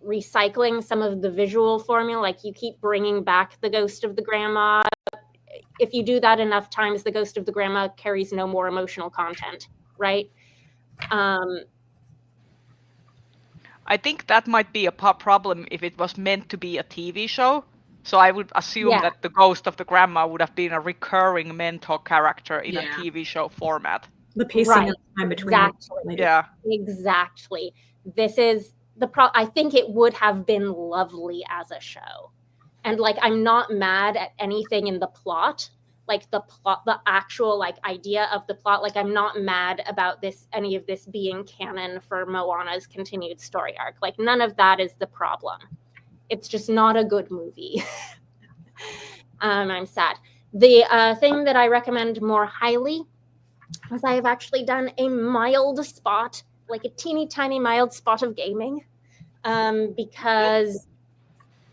recycling some of the visual formula. Like you keep bringing back the ghost of the grandma. If you do that enough times, the ghost of the grandma carries no more emotional content, right? I think that might be a problem if it was meant to be a TV show. So I would assume that the ghost of the grandma would have been a recurring mentor character in a TV show format. The pacing of time between. Exactly. Exactly. This is I think it would have been lovely as a show. And like, I'm not mad at anything in the plot. Like the actual like idea of the plot, like I'm not mad about any of this being canon for Moana's continued story arc. Like none of that is the problem. It's just not a good movie. I'm sad. The thing that I recommend more highly is I have actually done a mild spot, like a teeny tiny mild spot of gaming, because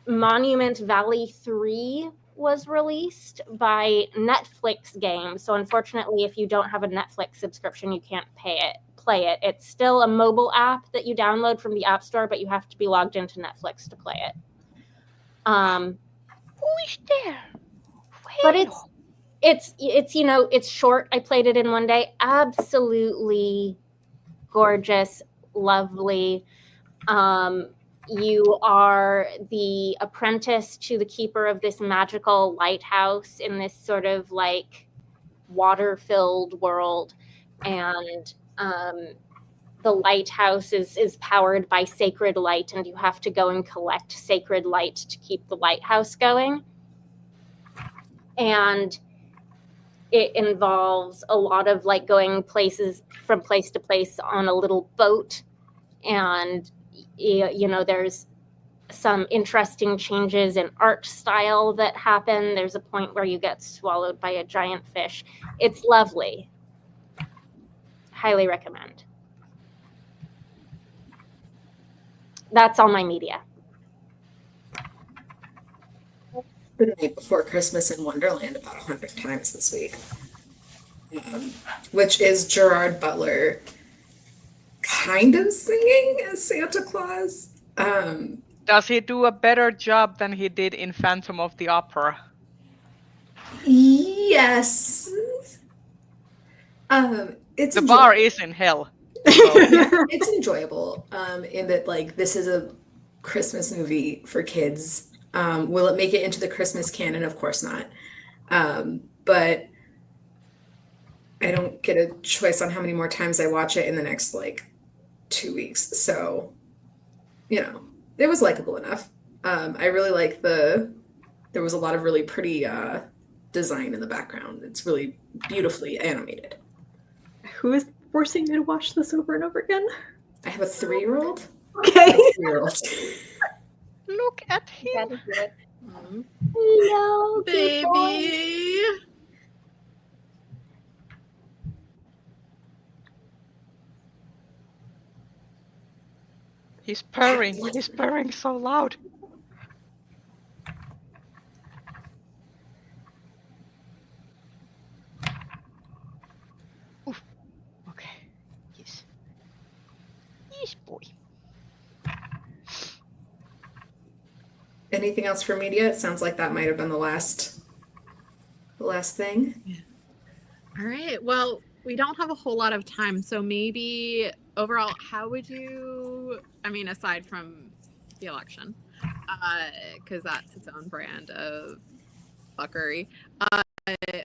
Monument Valley 3 was released by Netflix Games. So unfortunately, if you don't have a Netflix subscription, you can't play it. It's still a mobile app that you download from the App Store, but you have to be logged into Netflix to play it. Who is there? But it's you know, it's short. I played it in one day. Absolutely gorgeous, lovely. You are the apprentice to the keeper of this magical lighthouse in this sort of like water-filled world, and the lighthouse is powered by sacred light, and you have to go and collect sacred light to keep the lighthouse going. And it involves a lot of like going from place to place on a little boat, and you know, there's some interesting changes in art style that happen. There's a point where you get swallowed by a giant fish. It's lovely. Highly recommend. That's all my media. The Night Before Christmas in Wonderland about 100 times this week, which is Gerard Butler kind of singing as Santa Claus. Does he do a better job than he did in Phantom of the Opera? Yes. It's the bar is in hell. So. It's enjoyable in that like this is a Christmas movie for kids. Will it make it into the Christmas canon? Of course not. But I don't get a choice on how many more times I watch it in the next like 2 weeks. So, it was likable enough. I really like there was a lot of really pretty design in the background. It's really beautifully animated. Who is forcing you to watch this over and over again? I have a 3-year-old. Okay. Look at him. That is good. Mm. Hello, cute boy. Baby. He's purring. He's purring so loud. Oof. Okay. Yes. Yes, boy. Anything else for media? It sounds like that might have been the last thing. All right. Well, we don't have a whole lot of time, so maybe overall, how would you? I mean, aside from the election, because that's its own brand of fuckery.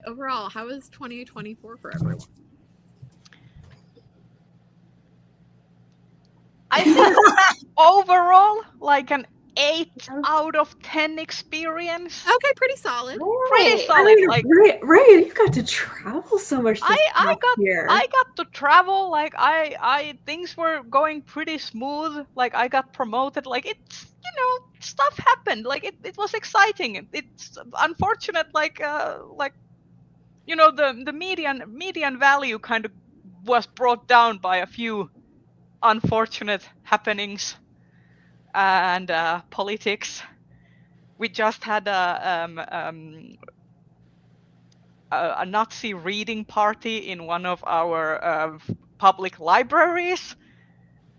Overall, how was 2024 for everyone? I think overall, like an 8 out of 10 experience. Okay, pretty solid. Pretty I solid. mean, Like Ray, you got to travel so much this I year. got to travel. Like I things were going pretty smooth. Like I got promoted. Like it's stuff happened. Like it was exciting. It's unfortunate. Like the median value kind of was brought down by a few unfortunate happenings and politics. We just had a Nazi reading party in one of our public libraries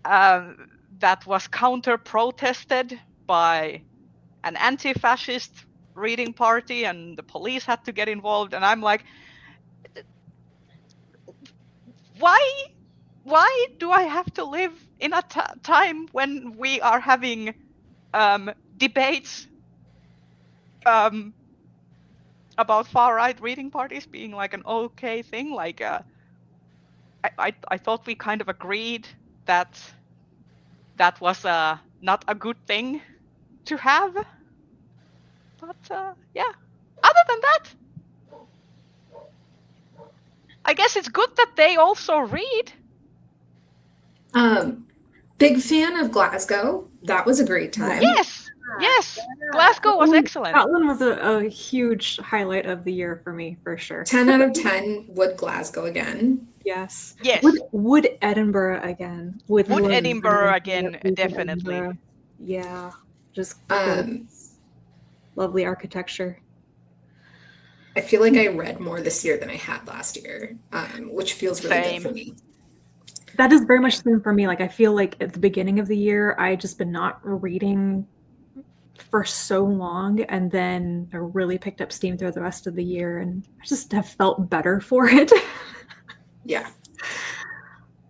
that was counter-protested by an anti-fascist reading party, and the police had to get involved. And I'm like, why do I have to live in a time when we are having debates about far-right reading parties being like an okay thing? Like I thought we kind of agreed that was not a good thing to have. But yeah, other than that, I guess it's good that they also read. Big fan of Glasgow. That was a great time. Yes, Glasgow was excellent. Scotland was a huge highlight of the year for me, for sure. 10 out of 10. Would Glasgow again? Yes. Yes. Would Edinburgh again? Would Edinburgh again, definitely. Edinburgh. Yeah. Just Um, lovely architecture. I feel like I read more this year than I had last year, which feels really Same. good for me. That is very much the same for me. Like, I feel like at the beginning of the year, I just been not reading for so long, and then I really picked up steam through the rest of the year, and I just have felt better for it. Yeah.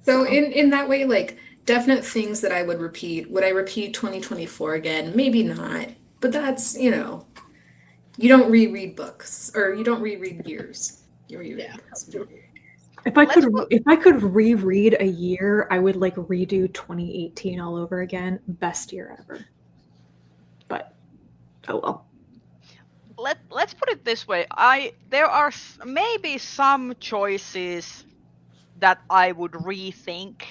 So in that way, like, definite things that I would repeat. Would I repeat 2024 again? Maybe not. But that's, you don't reread books, or you don't reread years. You reread books. You don't reread years. If I could reread a year, I would like redo 2018 all over again. Best year ever. But oh well. Let's put it this way. There are maybe some choices that I would rethink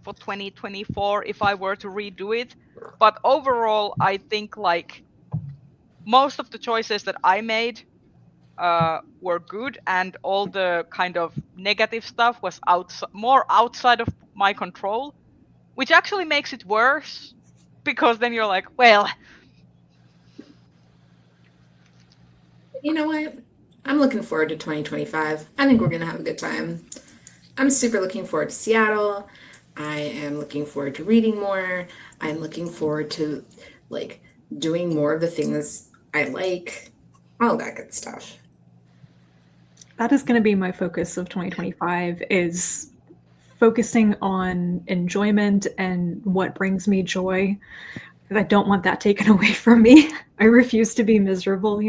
for 2024 if I were to redo it. But overall, I think like most of the choices that I made were good, and all the kind of negative stuff was more outside of my control, which actually makes it worse, because then you're like, well, You know what? I'm looking forward to 2025. I think we're going to have a good time. I'm super looking forward to Seattle. I am looking forward to reading more. I'm looking forward to like doing more of the things I like, all that good stuff. That is going to be my focus of 2025, is focusing on enjoyment and what brings me joy. I don't want that taken away from me. I refuse to be miserable,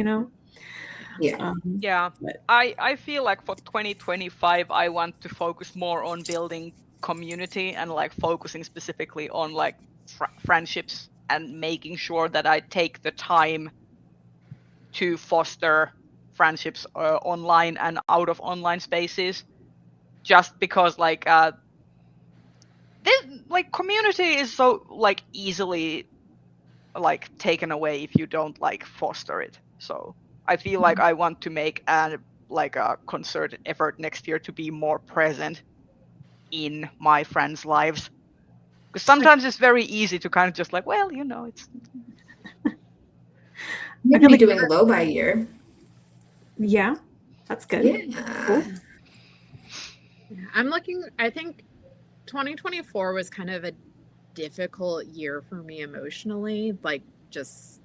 Yeah. Yeah, But- I feel like for 2025 I want to focus more on building community and like focusing specifically on like friendships and making sure that I take the time to foster friendships online and out of online spaces, just because like this like community is so like easily like taken away if you don't like foster it. So I feel like I want to make a concerted effort next year to be more present in my friends' lives, because sometimes it's very easy to kind of just like, well, you know, it's You're gonna be doing low by year. Yeah, that's good. Yeah. Cool. I'm looking, I think 2024 was kind of a difficult year for me emotionally, like just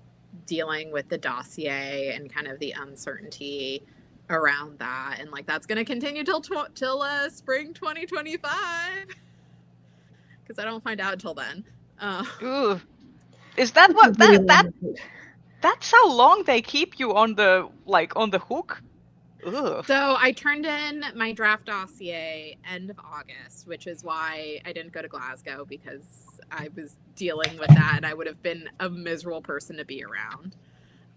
dealing with the dossier and kind of the uncertainty around that, and like that's going to continue till spring 2025 because I don't find out until then. Ooh. Is that what that's how long they keep you on the hook? Ugh. So I turned in my draft dossier end of August, which is why I didn't go to Glasgow, because I was dealing with that and I would have been a miserable person to be around.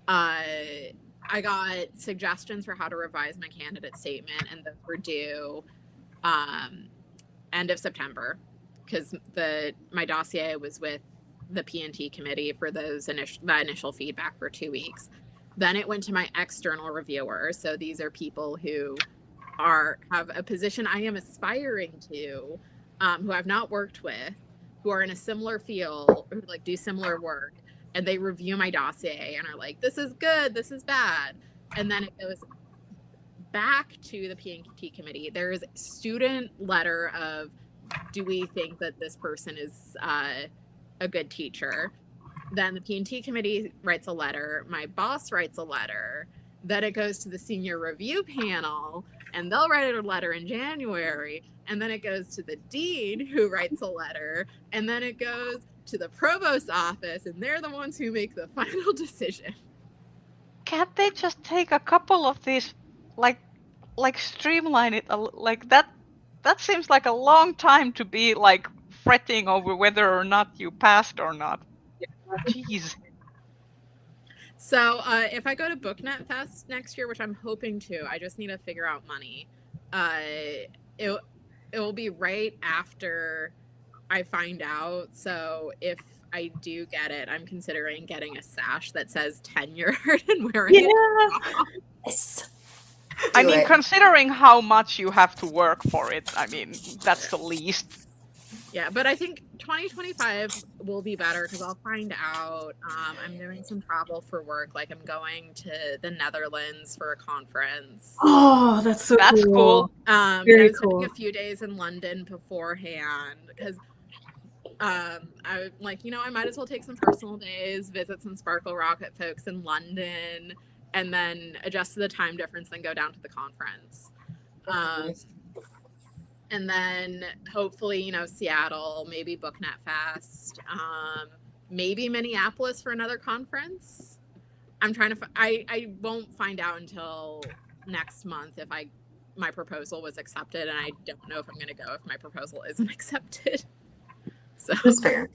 I got suggestions for how to revise my candidate statement, and those were due end of September, because my dossier was with the P&T committee for those initial feedback for 2 weeks. Then it went to my external reviewers. So these are people who have a position I am aspiring to, who I've not worked with, who are in a similar field, who like do similar work, and they review my dossier and are like, this is good, this is bad. And then it goes back to the P&T committee. There is a student letter of, do we think that this person is a good teacher? Then the P&T committee writes a letter. My boss writes a letter. Then it goes to the senior review panel, and they'll write a letter in January. And then it goes to the dean, who writes a letter. And then it goes to the provost's office, and they're the ones who make the final decision. Can't they just take a couple of these, like streamline it? Like that seems like a long time to be like fretting over whether or not you passed or not. Jeez. So if I go to BookNet Fest next year, which I'm hoping to, I just need to figure out money. It will be right after I find out. So if I do get it, I'm considering getting a sash that says tenured and wearing it. Yes. I Do mean, it. considering how much you have to work for it, I mean, that's the least. Yeah, but I think 2025 will be better because I'll find out. I'm doing some travel for work. Like I'm going to the Netherlands for a conference. Oh, that's so That's cool. Very I'm spending cool. a few days in London beforehand because I like, I might as well take some personal days, visit some Sparkle Rocket folks in London, and then adjust to the time difference, then go down to the conference. And then hopefully, Seattle, maybe BookNet Fest, maybe Minneapolis for another conference. I'm trying to, I won't find out until next month if my proposal was accepted, and I don't know if I'm going to go if my proposal isn't accepted. So That's fair.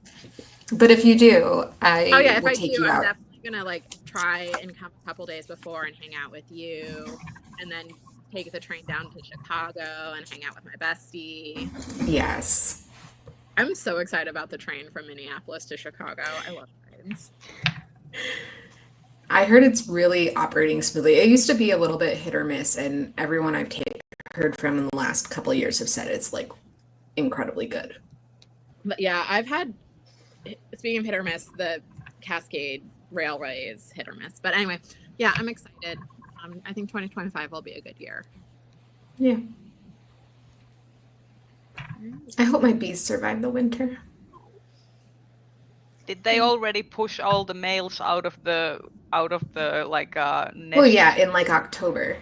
But if you do, I if will I take do, you I'm out. definitely going to try and come a couple days before and hang out with you, and then take the train down to Chicago and hang out with my bestie. Yes. I'm so excited about the train from Minneapolis to Chicago. I love trains. I heard it's really operating smoothly. It used to be a little bit hit or miss, and everyone I've heard from in the last couple of years have said it's like incredibly good. But yeah, I've had, speaking of hit or miss, the Cascade Railway is hit or miss. But anyway, yeah, I'm excited. I think 2025 will be a good year. Yeah. I hope my bees survive the winter. Did they already push all the males out of the nest? Well, yeah, in like October.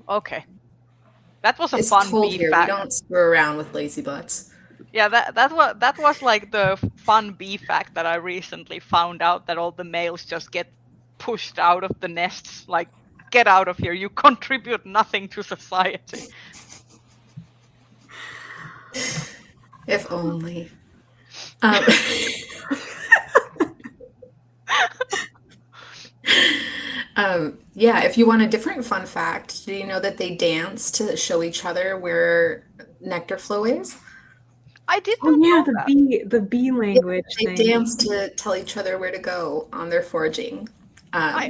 Okay. That was a It's fun cold bee here. fact. We don't screw around with lazy butts. Yeah, that was like the fun bee fact that I recently found out, that all the males just get pushed out of the nests like Get out of here. You contribute nothing to society. If only. Yeah, if you want a different fun fact, do you know that they dance to show each other where nectar flow is? I did Oh not yeah, know that. the bee language They thing. dance to tell each other where to go on their foraging. So I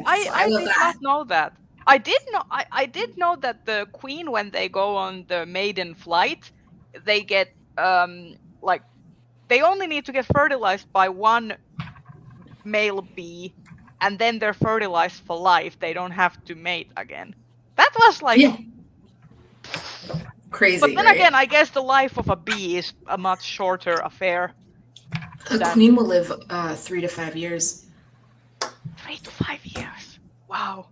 love did that. not know that. I did know that the queen, when they go on the maiden flight, they get like they only need to get fertilized by one male bee, and then they're fertilized for life. They don't have to mate again. That was like Yeah. Crazy, but then right? again, I guess the life of a bee is a much shorter affair. A That- queen will live 3 to 5 years. 3 to 5 years. Wow.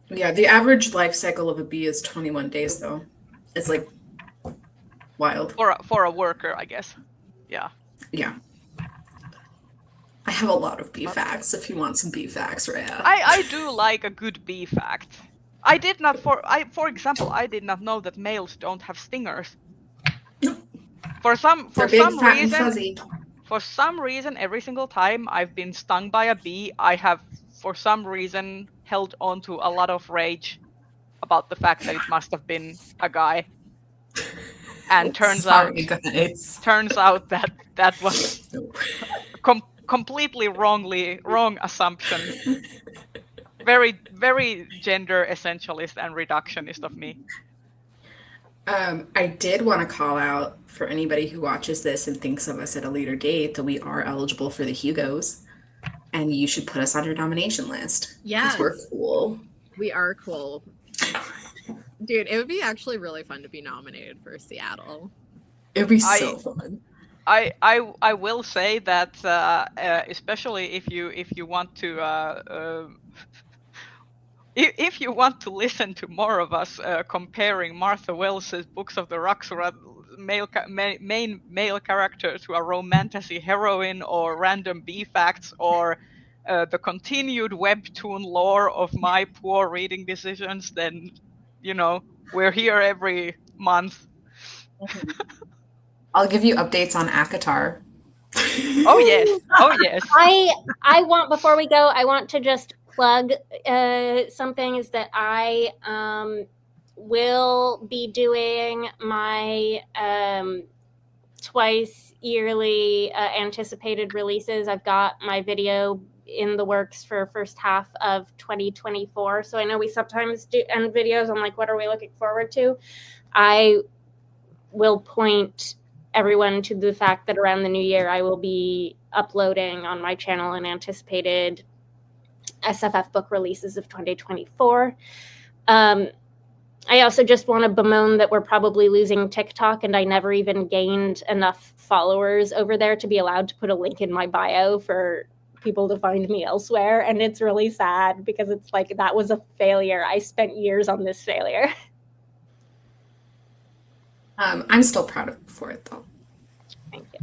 Yeah, the average life cycle of a bee is 21 days, though. It's like wild. For a worker, I guess. Yeah. Yeah. I have a lot of bee facts if you want some bee facts, Rhea. I do like a good bee fact. I did not for example, I did not know that males don't have stingers. For some They're big, some fat, and reason, fuzzy. for some reason, every single time I've been stung by a bee, I have for some reason held on to a lot of rage about the fact that it must have been a guy. And turns Sorry, guys. out that was completely wrong assumption. Very, very gender essentialist and reductionist of me. I did want to call out for anybody who watches this and thinks of us at a later date that we are eligible for the Hugos, and you should put us on your nomination list. Yes. We're cool. We are cool. Dude, it would be actually really fun to be nominated for Seattle. It would be so fun. I will say that especially if you want to if you want to listen to more of us comparing Martha Wells's Books of the Roxora main male character to a romantasy heroine, or random bee facts, or the continued webtoon lore of my poor reading decisions, then we're here every month. I'll give you updates on ACOTAR. Oh yes. I want, before we go, I want to just plug something, is that I will be doing my twice yearly anticipated releases. I've got my video in the works for first half of 2024. So I know we sometimes do end videos on like, what are we looking forward to? I will point everyone to the fact that around the new year, I will be uploading on my channel an anticipated SFF book releases of 2024. I also just want to bemoan that we're probably losing TikTok, and I never even gained enough followers over there to be allowed to put a link in my bio for people to find me elsewhere. And it's really sad because it's like, that was a failure. I spent years on this failure. I'm still proud of you for it, though. Thank you.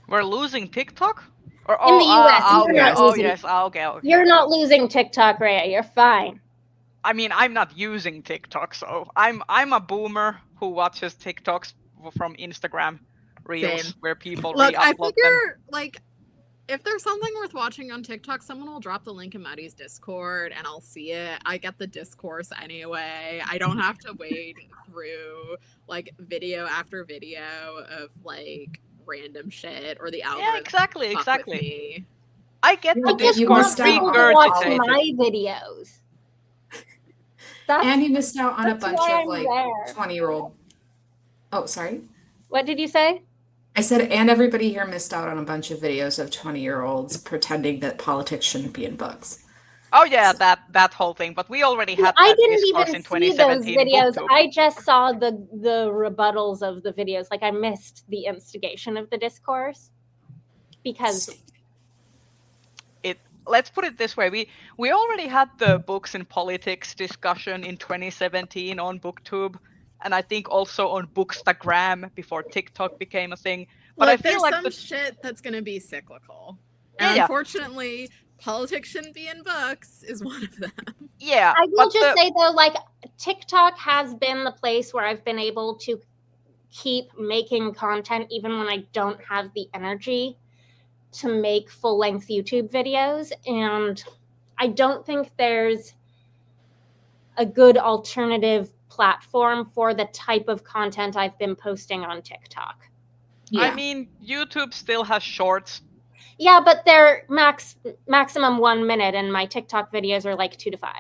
We're losing TikTok? Or In the US, you're not losing- yes. Okay. You're not losing TikTok, Rhea. You're fine. I mean, I'm not using TikTok, so I'm a boomer who watches TikToks from Instagram Reels, Same. where people Look, I re-upload them. figure, like, if there's something worth watching on TikTok, someone will drop the link in Maddie's Discord and I'll see it. I get the discourse anyway. I don't have to wade through, like, video after video of, like, random shit, or the algorithm. Yeah, exactly. fuck with me. I get the I just you want missed Discord out people to on watch regurgitated. my videos. That's, And you missed out on a that's bunch why of I'm like there. 20-year-old. Oh, sorry. What did you say? I said, and everybody here missed out on a bunch of videos of 20-year-olds pretending that politics shouldn't be in books. Oh yeah, that whole thing. But we already had I that didn't discourse even in see those 2017 videos. BookTube. I just saw the rebuttals of the videos. Like, I missed the instigation of the discourse because Let's put it this way: we already had the books and politics discussion in 2017 on BookTube, and I think also on Bookstagram before TikTok became a thing. But Look, I feel there's like some the shit that's gonna be cyclical. Yeah, And yeah. unfortunately, politics shouldn't be in books is one of them. Yeah, I will but just say though, like TikTok has been the place where I've been able to keep making content even when I don't have the energy to make full-length YouTube videos. And I don't think there's a good alternative platform for the type of content I've been posting on TikTok. Yeah. I mean, YouTube still has shorts. Yeah, but they're maximum 1 minute, and my TikTok videos are like 2 to 5.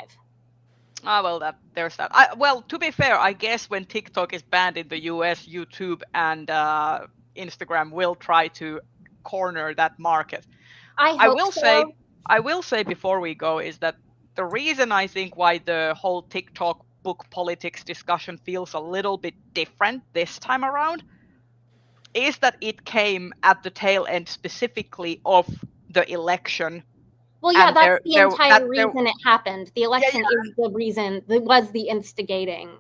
Ah, well, there's that. Well, to be fair, I guess when TikTok is banned in the US, YouTube and Instagram will try to corner that market. I will say before we go is that the reason I think why the whole TikTok book politics discussion feels a little bit different this time around is that it came at the tail end specifically of the election. Well, yeah, And that's the entire reason it happened. The election is the reason, that was the instigating.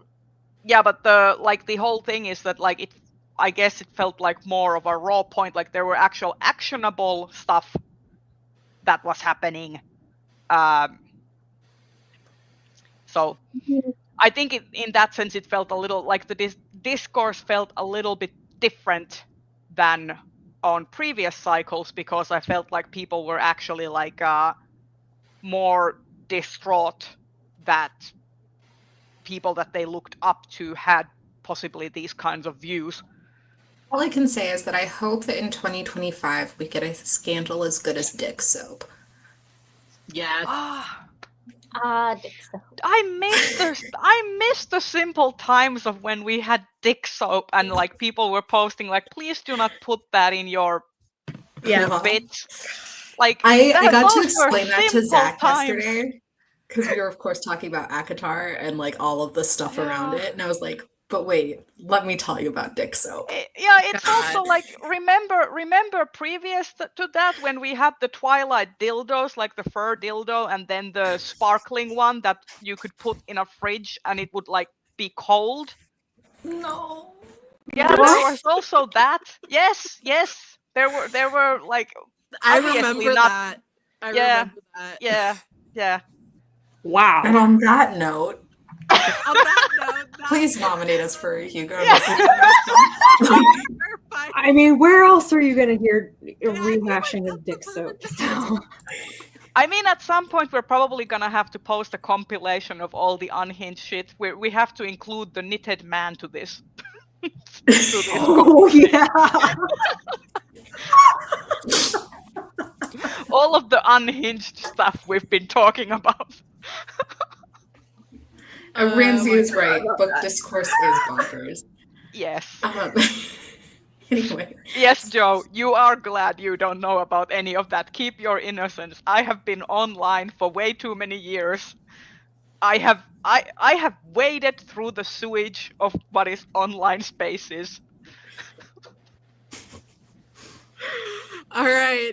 Yeah, but the whole thing is that like I guess it felt like more of a raw point. Like there were actual actionable stuff that was happening. So I think in that sense it felt a little like the discourse felt a little bit different than on previous cycles, because I felt like people were actually like more distraught that people that they looked up to had possibly these kinds of views. All I can say is that I hope that in 2025 we get a scandal as good as dick soap. Yes. Dick soap. I miss the simple times of when we had dick soap and like people were posting like, please do not put that in your bits. Like I got to those were explain that to simple Zach times. yesterday because we were of course talking about ACOTAR and like all of the stuff around it, and I was like, but wait, let me tell you about dick soap. It's also like remember previous to that when we had the Twilight dildos, like the fur dildo, and then the sparkling one that you could put in a fridge and it would like be cold. No. Yeah, there was also that. Yes, there were like. I remember that. Yeah. Wow. And on that note, On that note, please nominate us for Hugo. I mean, where else are you going to hear a rehashing of dick soap? I mean, at some point we're probably gonna have to post a compilation of all the unhinged shit. We have to include the knitted man to this. Oh yeah. All of the unhinged stuff we've been talking about. Ramsey is right. Book discourse is bonkers. Yes. Anyway. Yes, Joe, you are glad you don't know about any of that. Keep your innocence. I have been online for way too many years. I have waded through the sewage of what is online spaces. All right,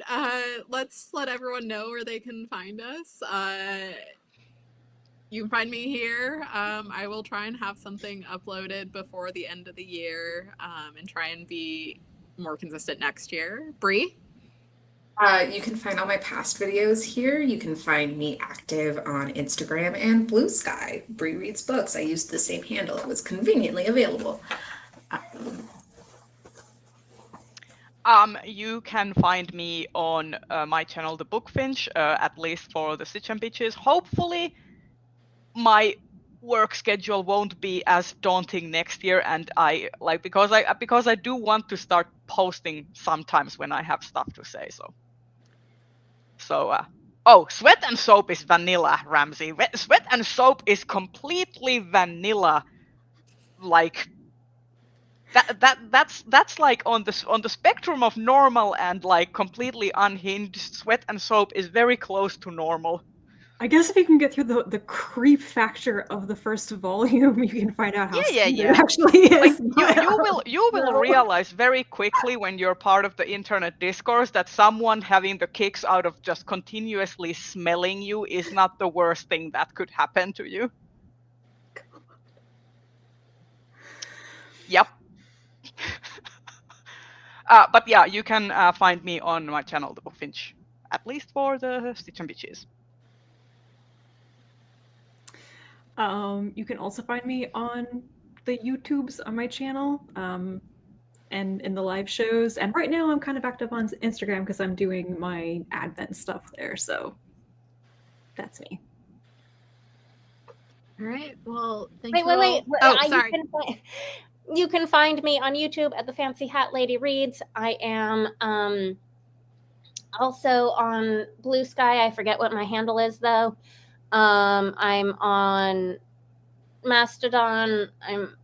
let's let everyone know where they can find us. You can find me here. I will try and have something uploaded before the end of the year, and try and be more consistent next year. Bree? You can find all my past videos here. You can find me active on Instagram and Blue Sky. Bree Reads Books. I used the same handle. It was conveniently available. You can find me on my channel, The Bookfinch, at least for the Stitch and Bitches. Hopefully, my work schedule won't be as daunting next year, and because I do want to start posting sometimes when I have stuff to say. So, Sweat and Soap is vanilla, Ramsey. Sweat and Soap is completely vanilla, like. That's like on the spectrum of normal and like completely unhinged. Sweat and Soap is very close to normal. I guess if you can get through the creep factor of the first volume, you can find out how sweet it actually is. Like, you will realize very quickly when you're part of the internet discourse that someone having the kicks out of just continuously smelling you is not the worst thing that could happen to you. Yep. But yeah, you can find me on my channel, The Bookfinch. at least for the Stitch and Bitches. You can also find me on the YouTubes on my channel, and in the live shows. And right now I'm kind of active on Instagram because I'm doing my Advent stuff there. So that's me. All right. Well, thank Wait, you. wait, wait. all. Oh, sorry. You can find me on YouTube at the Fancy Hat Lady Reads. I am also on Blue Sky. I forget what my handle is though. I'm on Mastodon. I'm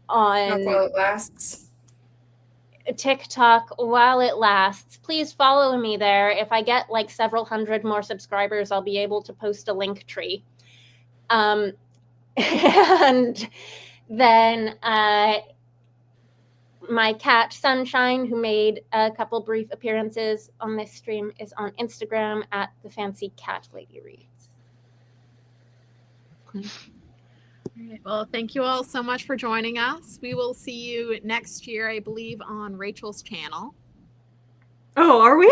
on While it lasts. TikTok while it lasts. Please follow me there. If I get like several hundred more subscribers, I'll be able to post a link tree. And then my cat Sunshine, who made a couple brief appearances on this stream, is on Instagram at the Fancy Cat Lady Reads. All right. Well, thank you all so much for joining us. We will see you next year, I believe, on Rachel's channel. Oh, are we?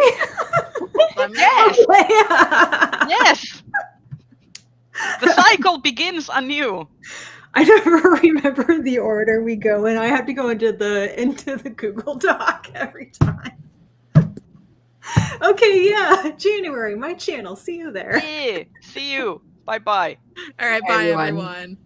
Yes! Yeah. Yes! The cycle begins anew. I never remember the order we go in. I have to go into the Google Doc every time. Okay, yeah, January, my channel. See you there. Yeah. See you. Bye-bye. All right. Bye, Bye, everyone. everyone.